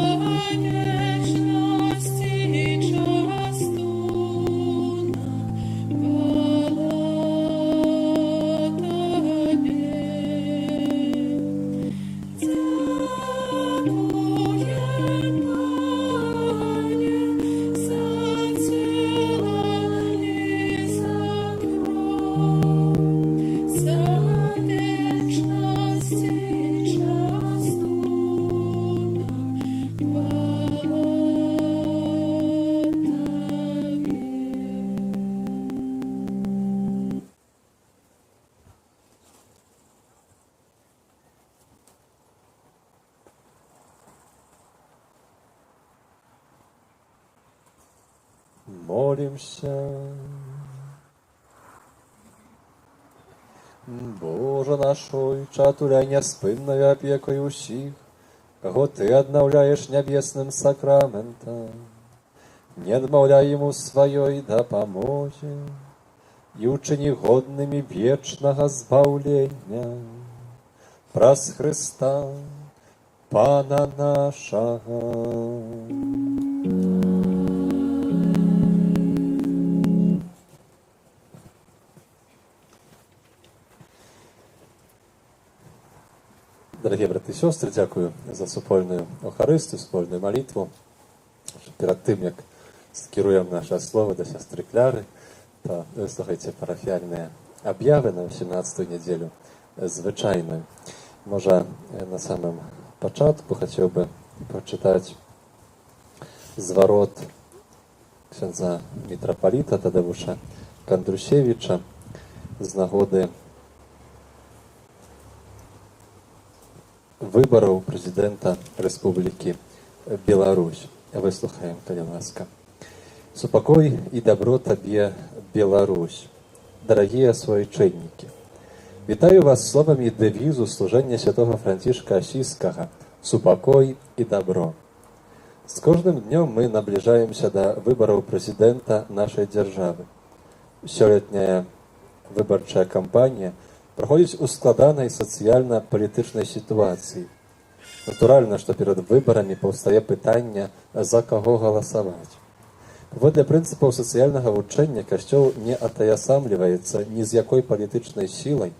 вечность и частунок. Хвала Тебе. Дякуем, Пане, за
Молимся. Боже наш Ойче, туля неспинною опекою усіх, кого Ты аднаўляеш нябесным сакраментам, не адмаўляй ему сваёй дапамозе і ўчыні годнымі вечнага збаўлення праз Хрыста, Пана нашага. Дорогие браты і сестры, дякую за супольную Охаристію, супольную молитву. Перед тим, як скеруємо наше слово до сестри Кляри, то вислухайте парафіальні об'яви на 18-ту неділю звичайної. Може, на самому початку хотів би прочитати зворот księdza митрополита Тадеуша Кондрушевича з нагоди виборів президента Республіки Беларусь. Выслухаем, коли ласка. Супокой и добро тебе, Беларусь, дорогие священники. Вітаю вас словами девізу служення святого Францішка Асійського «Супокой и добро». З кожним днем ми наближаємося до виборів президента нашої держави. Сьогоднішня виборча кампанія проходить у складаnej соціально-політичній ситуації. Натурально, що перед виборами повстає питання, за кого голосувати. Поводле принципів соціального вчення Костел не отоясамлюється ні з якою політичною силою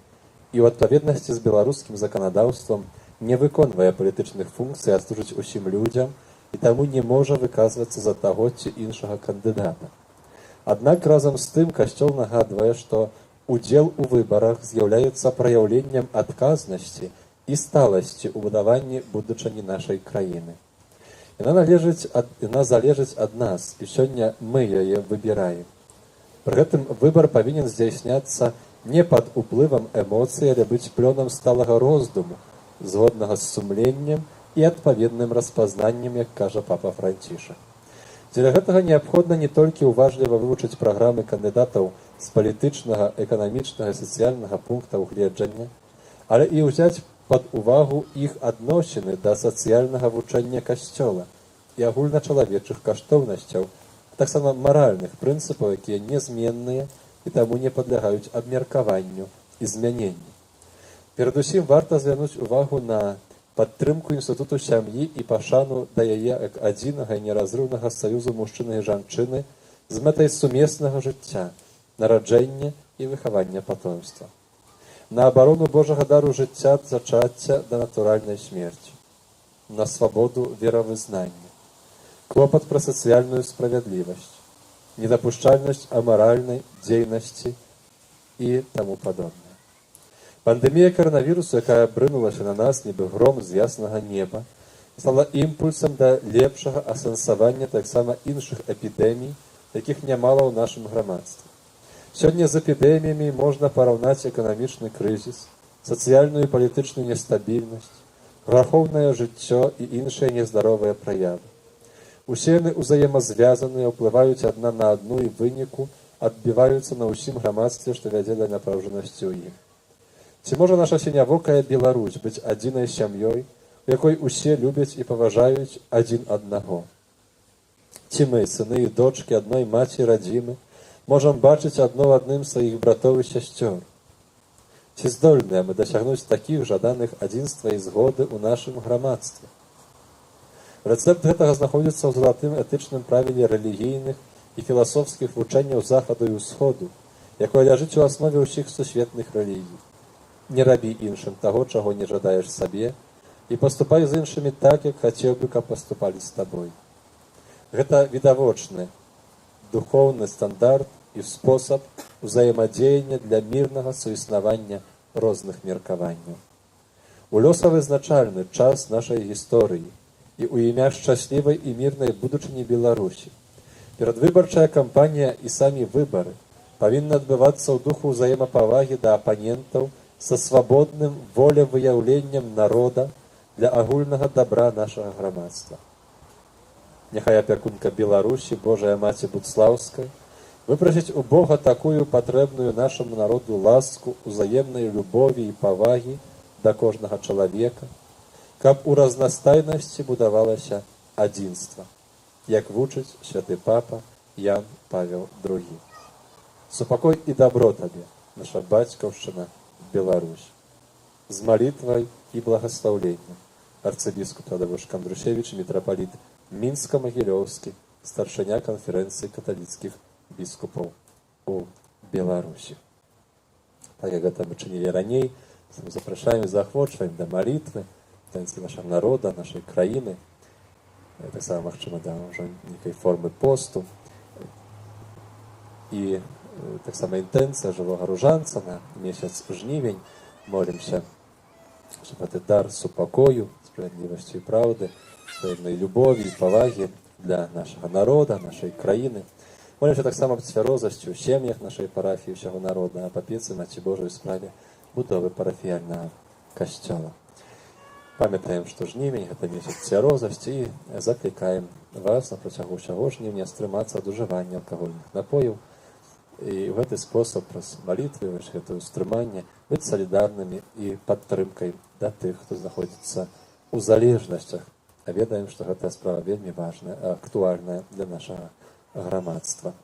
і в відповідності з білоруським законодавством не виконує політичних функцій, а служить усім людям і тому не може виказуватися за того чи іншого кандидата. Однак разом з тим Костел нагадує, що уділ у виборах з'являється проявленням відказності і сталості у будуванні будучині нашої країни. Яна залежить ад нас, і сёння мы яе выбіраем. Пры гэтым выбар павінен здзяйсняцца не пад уплывам эмоцый, але быць плёнам сталага роздуму, згоднага з сумленнем і адпаведным распазнаннем, як кажа папа Францішак. Дзеля гэтага неабходна не толькі уважліва вывучыць праграмы кандыдатаў з палітычнага, эканамічнага і сацыяльнага пункта ўгледжання, але і ўзяць пад увагу іх адносіны да сацыяльнага вучэння Касцёла і агульначалавечых каштоўнасцяў, а таксама маральных прынцыпаў, якія нязменныя і таму не падлягаюць абмеркаванню і змяненню. Перадусім варта звярнуць увагу на падтрымку інстытуту сям'і і пашану да яе як адзінага і неразрыўнага саюзу мужчыны і жанчыны з мэтай сумеснага жыцця, нараджэння і выхавання патомства. На абарону Божага дару жыцця ад зачацця да натуральнай смерці, на свабоду веравызнання, клопат пра сацыяльную справядлівасць, недапушчальнасць амаральнай дзейнасці і таму падобнае. Пандэмія каранавірусу, якая брынулася на нас, нібы гром з яснага неба, стала імпульсам да лепшага асэнсавання таксама іншых эпідэмій, якіх нямала ў нашым грамадстве. Сёння з эпідэміямі можна параўнаць эканамічны крызіс, сацыяльную і палітычную нестабільнасць, грахоўнае жыццё і іншыя нездаровыя праявы. Усе яны ўзаемазвязаныя, ўплываюць адна на адну і выніку адбіваюцца на ўсім грамадстве, што вядзе да напружанасці ў ім. Ці можа наша сінявокая Беларусь быць адзінай сям'ёй, у якой усе любяць і паважаюць адзін аднаго? Ці мы, сыны і дочкі адной маці радзімы, можам бачыць адно ў адным сваіх братоў і сясцёр? Ці здольныя мы дасягнуць такіх жаданых адзінства і згоды ў нашым грамадстве? Рэцэпт гэтага знаходзіцца ў залатым этычным правіле рэлігійных і філасофскіх вучэнняў захаду і ўсходу, якое ляжыць у аснове ўсіх сусветных рэлігій. Не рабі іншым таго, чаго не жадаеш сабе, і паступай з іншымі так, як хацеў бы, каб паступалі з табой. Гэта відавочны духоўны стандарт і спосаб узаемадзеяння для мірнага суіснавання розных меркаванняў. У лёсавызначальны час нашай гісторыі і ў імя шчаслівай і мірнай будучыні Беларусі перадвыбарчая кампанія і самі выбары павінны адбывацца ў духу ўзаемапавагі да апанентаў са свабодным волевыяўленнем народа для агульнага дабра нашага грамадства. Няхай апякунка Беларусі, Божая Маці Буцлаўская, выпрасіць у Бога такую патрэбную нашаму народу ласку, узаемнай любові і павагі да кожнага чалавека, каб у разнастайнасці будавалася адзінства, як вучыць святы папа Ян Павел II. Супакой і дабро табе, наша бацькаўшчына Беларусь. З малітвай і благаслаўленнем арцыбіскуп Тадeusz Кандрушевіч, мітрапаліт Мінска-Магілёўскі, старшыня канферэнцыі каталіцкіх біскупаў у Беларусі. Так як гэта мы чынілі раней, мы запрашаем і заахвочваем да малітвы, таінцы нашага народа, нашай краіны, таксама, магчыма, да ўжо нейкай формы посту. І таксама інтэнцыя жывога ружанца на месяц жнівень. Молімся, щоб гэты дар супакою, справядлівасці і праўды, пэўнай любові і павагі для нашага народа, нашай краіны. Молімся таксама аб цвярозасці ў сем'ях нашай парафіі, ўсяго народа, аб апецы Маці Божай у справе будовы парафіяльнага касцёла. Памятаем, што жнівень гэта месяц цвярозасці, і заклікаем вас на працягу ўсяго жніўня стрымацца ад ужывання алкагольных напояў. І ў гэты спосаб праз малітвы, гэтае стрыманне, быць салідарнымі і падтрымкай да тых, хто знаходзіцца ў залежнасцях. А ведаем, што гэтая справа вельмі важная, актуальная для нашага грамадства.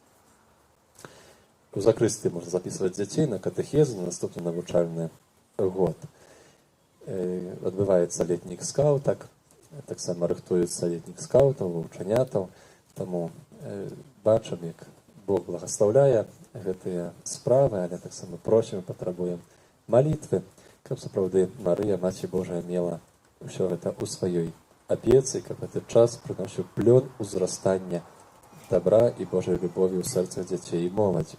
У закрысты можна запісваць дзяцей на катэхезу на наступны навучальны год. Адбываецца летнік скаутак, таксама рыхтуецца летнік скаутаў, вучанятаў, таму бачым, як Бог благаслаўляе гэтыя справы, але таксама просім і патрабуем малітвы, каб сапраўды Марыя, Маці Божая, мела ўсё гэта ў сваёй апецы, каб гэты час прыносіў плён узрастання добра і Божай любові ў сэрцах дзяцей і моладзі.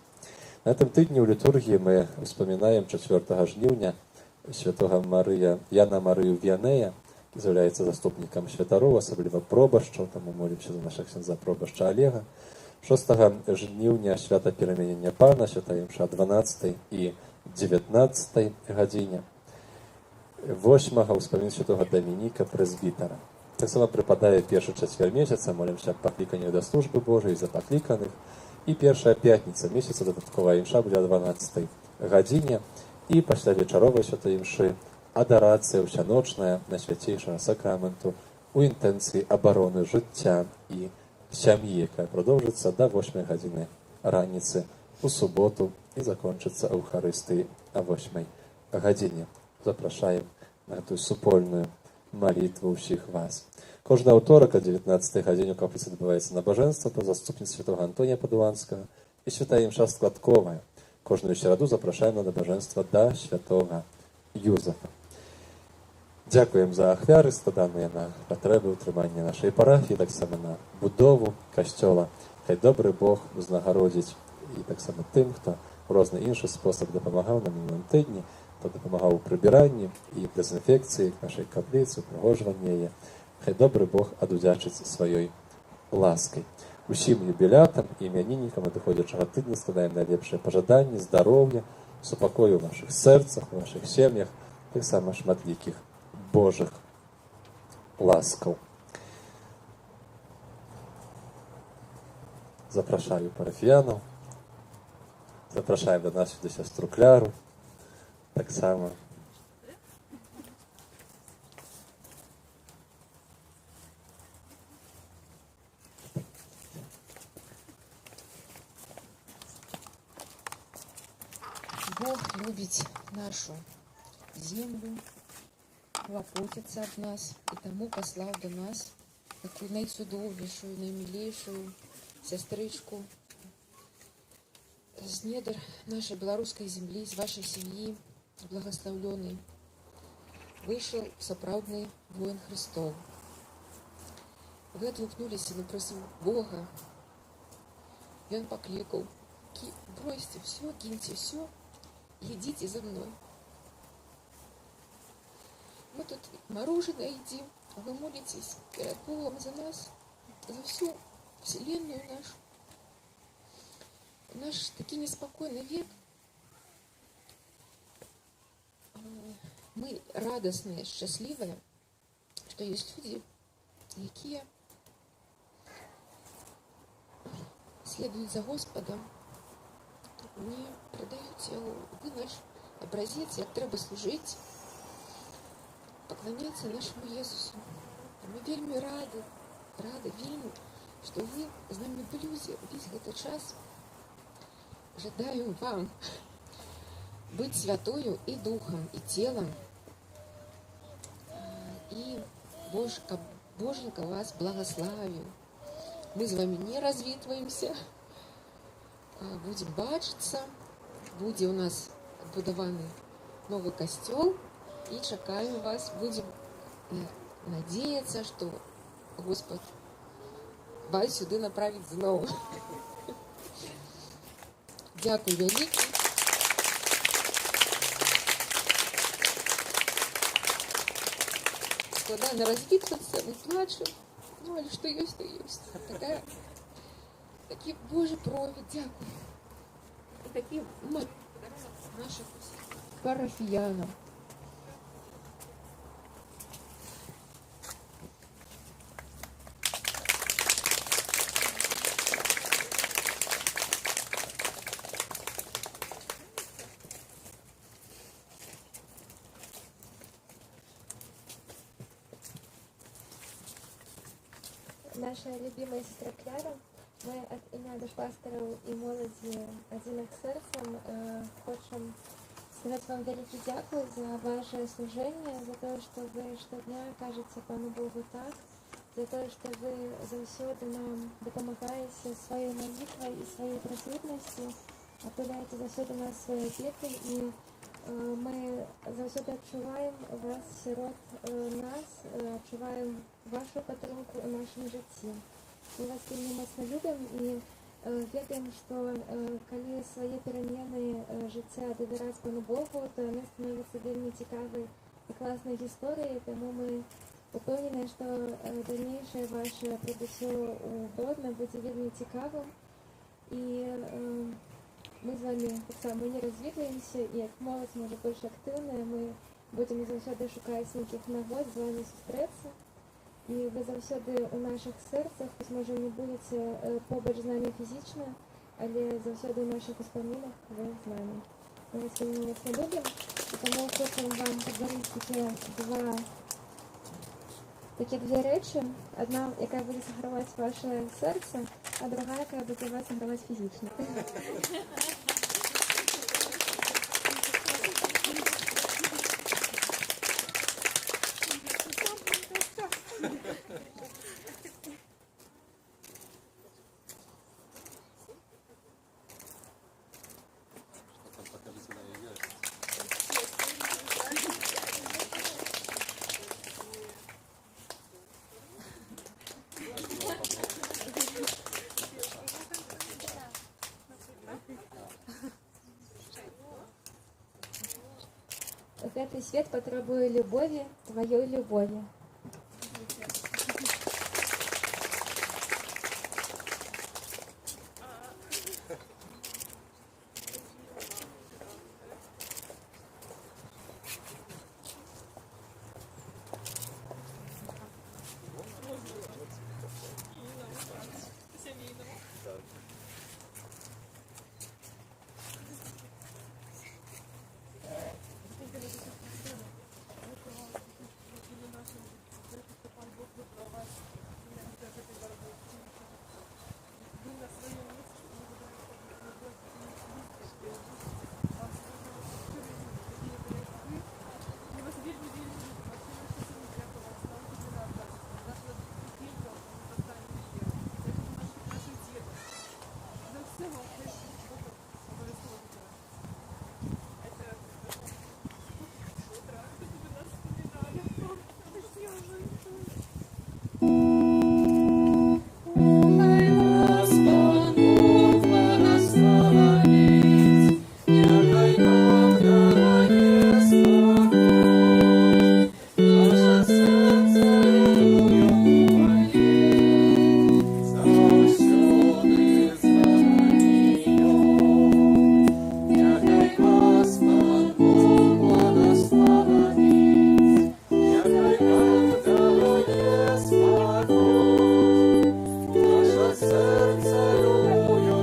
На гэтым тыдні ў літургіі мы успамінаем 4 жніўня святога Яна Марыю Віянея, які з'яўляецца заступнікам святароў, асабліва пробашчаў, таму молімся за нашага ксяндза пробашча Алега. 6 жніўня свята перамянення Пана, святая імша 12 і 19 гадзіне. 8 ўспамін святога Дамініка прэзбітара. Таксама прыпадае першы чацвер месяца, молімся аб пакліканнях да службы Божай за пакліканых. І першая пятніца месяца дадатковая імша будзе о 12 гадзіне. І пасля вечаровай святой імшы адарацыя ўсяночная на свяцейшага сакраменту у інтэнцыі абароны жыцця і сям'і, якая продовжыцца да 8 гадзіны раніцы у суботу і закончыцца Эўхарыстыі о 8 гадзіне. Запрашаем на гэтую супольную малітву ўсіх вас. Кожны аўторак о 19 гадзіне у капліцы адбываецца набажэнства па заступніцтве святога Антонія Падуанскага і святая імша складковая. Кожную сераду запрашаем на набажэнства да святога Юзафа. Дзякуем за ахвяры, складаныя на патрэбы ўтрымання нашай парафіі, таксама на будову касцёла. Хай добры Бог узнагародзіць і таксама тым, хто ў розны іншы спосаб дапамагаў на мінулым тыдні, хто дапамагаў у прыбіранні і дэзінфекцыі нашай капліцы, упрыгожванні яе. Хай добры Бог адудзячыць сваёй ласкай. Усім юбілятам і імяніннікам надыходзячага тыдня складаем найлепшыя пажаданні, здароўя, супакою ў вашых сэрцах, у вашых сем'ях, таксама шматлікіх Божых ласкаў. Запрашаю парафіянаў, запрашаем да нас сюды сястру Кляру, таксама.
Бог любить нашу землю, клопотится об нас, и тому послал до нас такую найцудоўнейшую, наймилейшую сестричку з недр нашей белорусской земли, з вашей семьи, благословленный. Вышел сапраўдны воин Христов. Вы отгукнулись на просьбу Бога, и он покликал: бросьте все, киньте все, идите за мной. Мы тут мороженое едим, а вы молитесь перед Богом за нас, за всю вселенную нашу. Наш таки неспокойный век. Мы радостные, счастливые, что есть люди, якія следуют за Господом, не продают его. Вы наш образец, як треба служити, поклоняться нашему Єсусу. Мы вельми рады, вельми, что вы з нами блюзе весь этот час. Жадаю вам быть святою и духом, и телом. И Боженька вас благословил. Мы с вами не развітваемся, будем бачиться, буде у нас отбудованный новый костел, и чекаем вас, будем надеяться, что Господь вас сюди направить знову. Дякую велике. Складно развітуватися, ми плачемо. Ну, але що є, то є. Такий Божий провід, дякую. І такий наших парафіянам.
Наша любимая сестра Кляра, ми від ім'я душпастерів і молоді «Одинок серцем» хочемо сказати вам велике дякую за ваше служение, за те, що ви щодня кажете Пану Богу так, за те, що ви завсюди нам допомагаєте своєю молитвою і своєю присутністю, опиляєте завсюди нас своєю опікою, і ми завсюди відчуваємо вас серед нас, відчуваємо вашу підтримку у нашому житті. Ми вас вельми моцно любимо і ведаємо, що коли свої переміни життя довіряти Пану Богу, то вони становляться вельми цікавою і класною історією, тому ми упевнені, що дальніше ваше прибуття у Бродно буде вельми цікавим. І ми з вами так само не розвідуємося, і як молодь може більш активна, ми будемо завжди шукати яких нагод з вами зустрітися. І ви завжди у наших серцях, може не будете побач з нами фізично, але завжди у наших успомінах ви з нами. Ми вас вельми любимо, і тому хочемо вам подарити такі дві речі. Одна, яка буде зігравати ваше серце, а друга, яка буде вас зігравати фізично. Пятый свет потребует любови, твоей любови.
Серце любую.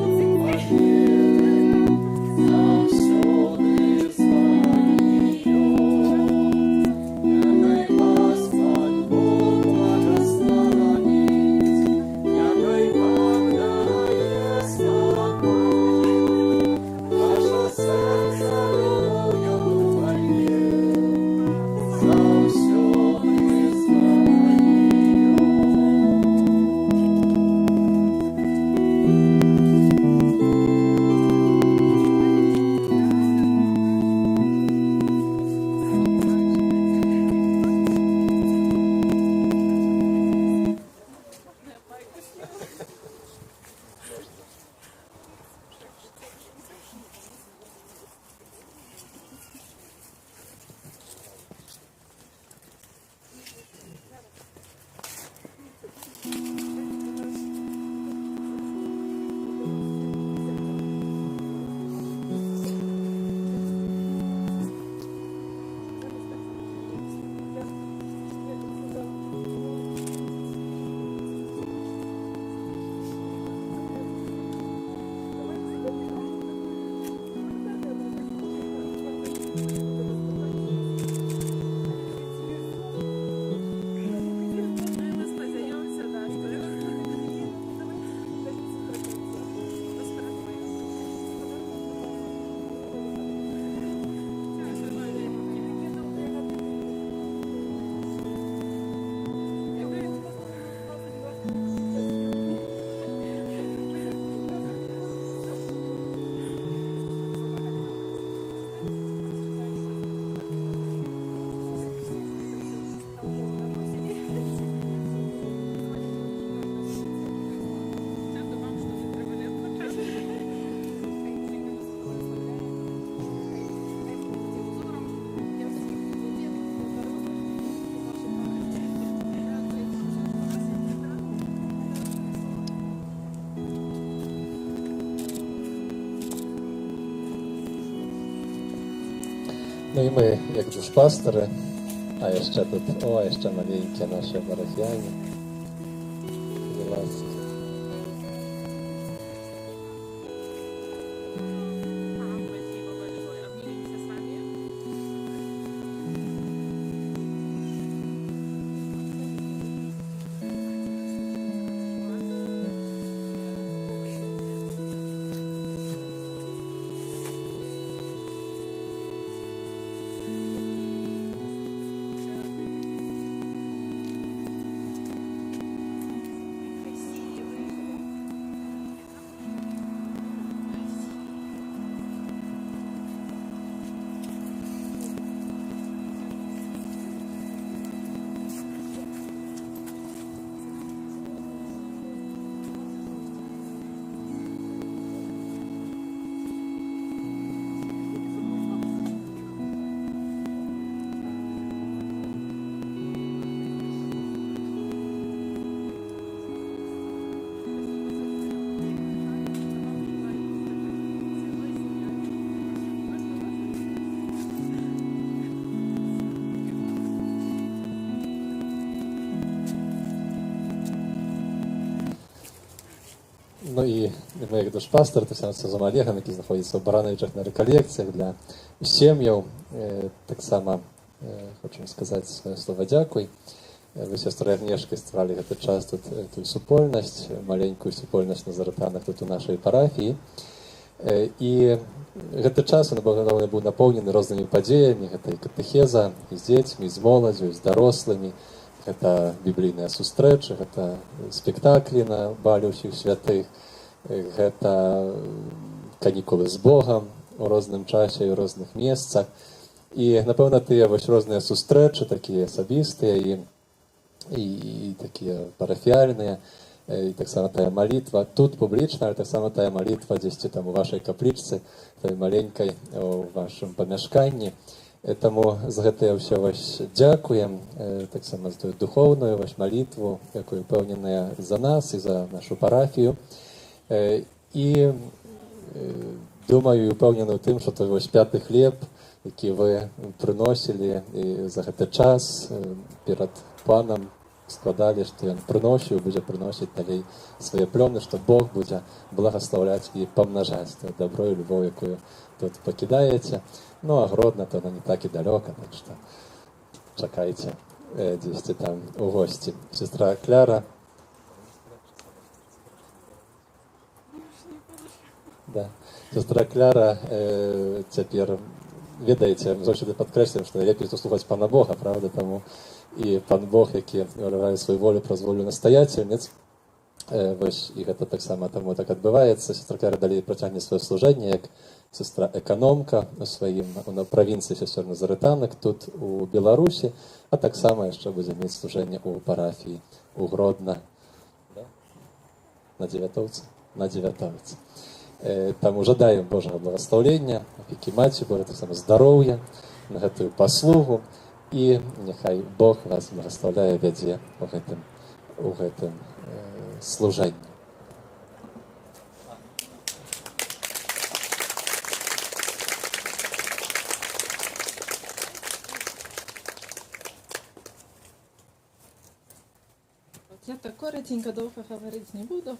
Ну і ми, як душпастери, а ще тут, ще маленькі наші парафіяни. Будь ласка.
Спасибо большое. Обнимемся с вами.
Ну і ми, як душпастер, так само з Олегом, який знаходиться в Барановичах на реколекціях для сім'яв. Так само хочемо сказати своє слово дякуй. Ви, сестрою Агнешкой, стварали гэты час тут эту супольнасць, маленькую супольнасць на заратанах тут у нашай парафіі. І гэты час быў напоўнены рознымі падзеямі, гэта і катэхеза, і з дзецьмі, і з моладзю, і з дарослымі. Гэта біблійныя сустрэчы, гэта спектаклі на бале ўсіх святых, гэта канікулы з Богам у розным часе і ў розных месцах. І, напэўна, тыя вось розныя сустрэчы, такія асабістыя і такія парафіяльныя, і таксама тая малітва тут публічна, але таксама тая малітва дзесьці там у вашай каплічцы, той маленькай у вашым памяшканні. Таму за гэта ўсё вось дзякуем, таксама за тую духоўную вось малітву, якую пэўненая за нас і за нашу парафію. І думаю і упэўнены ў тым, што той вось пяты хлеб, які вы прыносілі і за гэты час перад панам складалі, што ён прыносіў, будзе прыносіць далей свае плёны, што Бог будзе благаслаўляць і памнажаць тое дабро і любоў, якую тут пакідаеце. Ну, а Гродно, то оно не так и далеко, так что чакайте дзесьці там у гости. Сестра Кляра. Да. Сестра Кляра цяпер, ведаеце, заўсёды падкрэслім, што лепей слухаць Пана Бога, правда, таму і Пан Бог, які вырывае сваю волю праз волю настаяцельніц, вось, і гэта таксама таму так адбываецца. Сестра Кляра далей працягне сваё служэнне, як сестра эканомка у сваім на правінцыі сестер Назарытанак тут у Беларусі, а таксама яшчэ будзе мець служэнне ў парафіі у Гродно, да? На Дзевятоўцы. Таму жадаем Божага благаслаўлення, апекі Маці Божай, таксама здароўя на гэтую паслугу, і няхай Бог вас благаслаўляе, вядзе у гэтым служэнні.
Я так коротенько довго говорити не буду.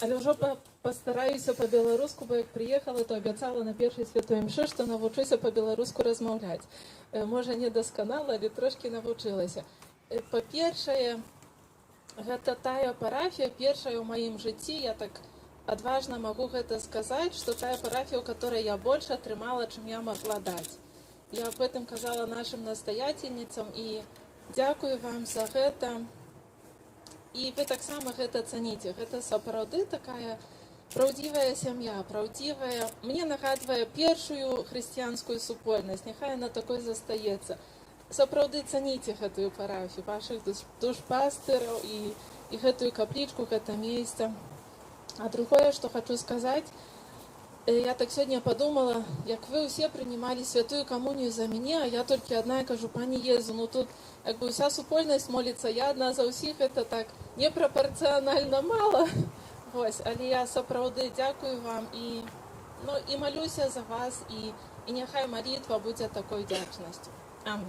Але вже постараюся по-беларуску, бо як приїхала, то обіцяла на першій святої мші, що навчуся по-беларуску розмовляти. Може, не досконало, але трошки навчилася. По-перше, гэта тая парафія, першая ў маім жыцці, я так адважна могу гэта сказаць, што тая парафія, у которой я больше атрымала, чым я могла даць. Я об этом казала нашим настоятельницам, і дзякую вам за гэта. І вы таксама гэта цаніце. Гэта сапраўды такая праўдзівая сям'я, праўдзівая. Мне нагадвае першую хрысціянскую супольнасць. Няхай яна такой застаецца. Сапраўды цаніце гэтую парафію, вашых душпастыраў і гэтую каплічку, гэта месца. А другое, што хочу сказаць, я так сегодня подумала, як вы все принимали святую коммунию за меня, а я только одна, я кажу, пані Єзу, ну тут как бы вся супольность молится, я одна за усіх, это так непропорционально мало. Ось, але я сапраўды дякую вам і молюся за вас, і І няхай молитва будзе такой вдячнасцю. Амінь.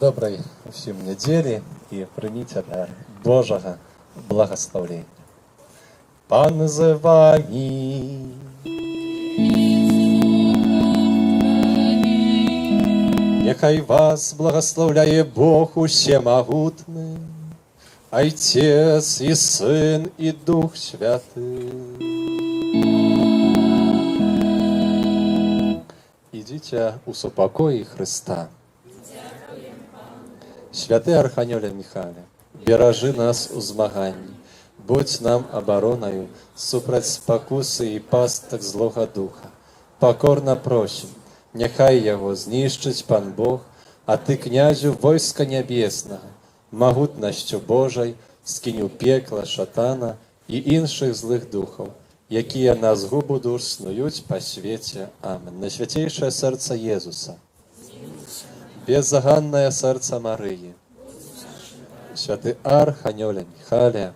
Добрай усім нядзелі і прыміце дар Божага благаслаўлення. Пан з вами. Няхай вас благословляє Бог усемагутны, Отец і Сын і Дух Святый. Ідзіце у супакоі Христа. Святы Арханёле Міхаля, беражы нас у змаганні, будь нам абаронаю супраць спакусы і пастак злога духа. Пакорна просім, няхай яго знішчыць Пан Бог, а ты, князю войска нябеснага, магутнасцю Божай скінь у пекла шатана і іншых злых духаў, якія на згубу душ снуюць па свеце. Амен. Найсвяцейшае сэрца Езуса, беззаганнае сэрца Марыі, святы Арханёле Міхаля,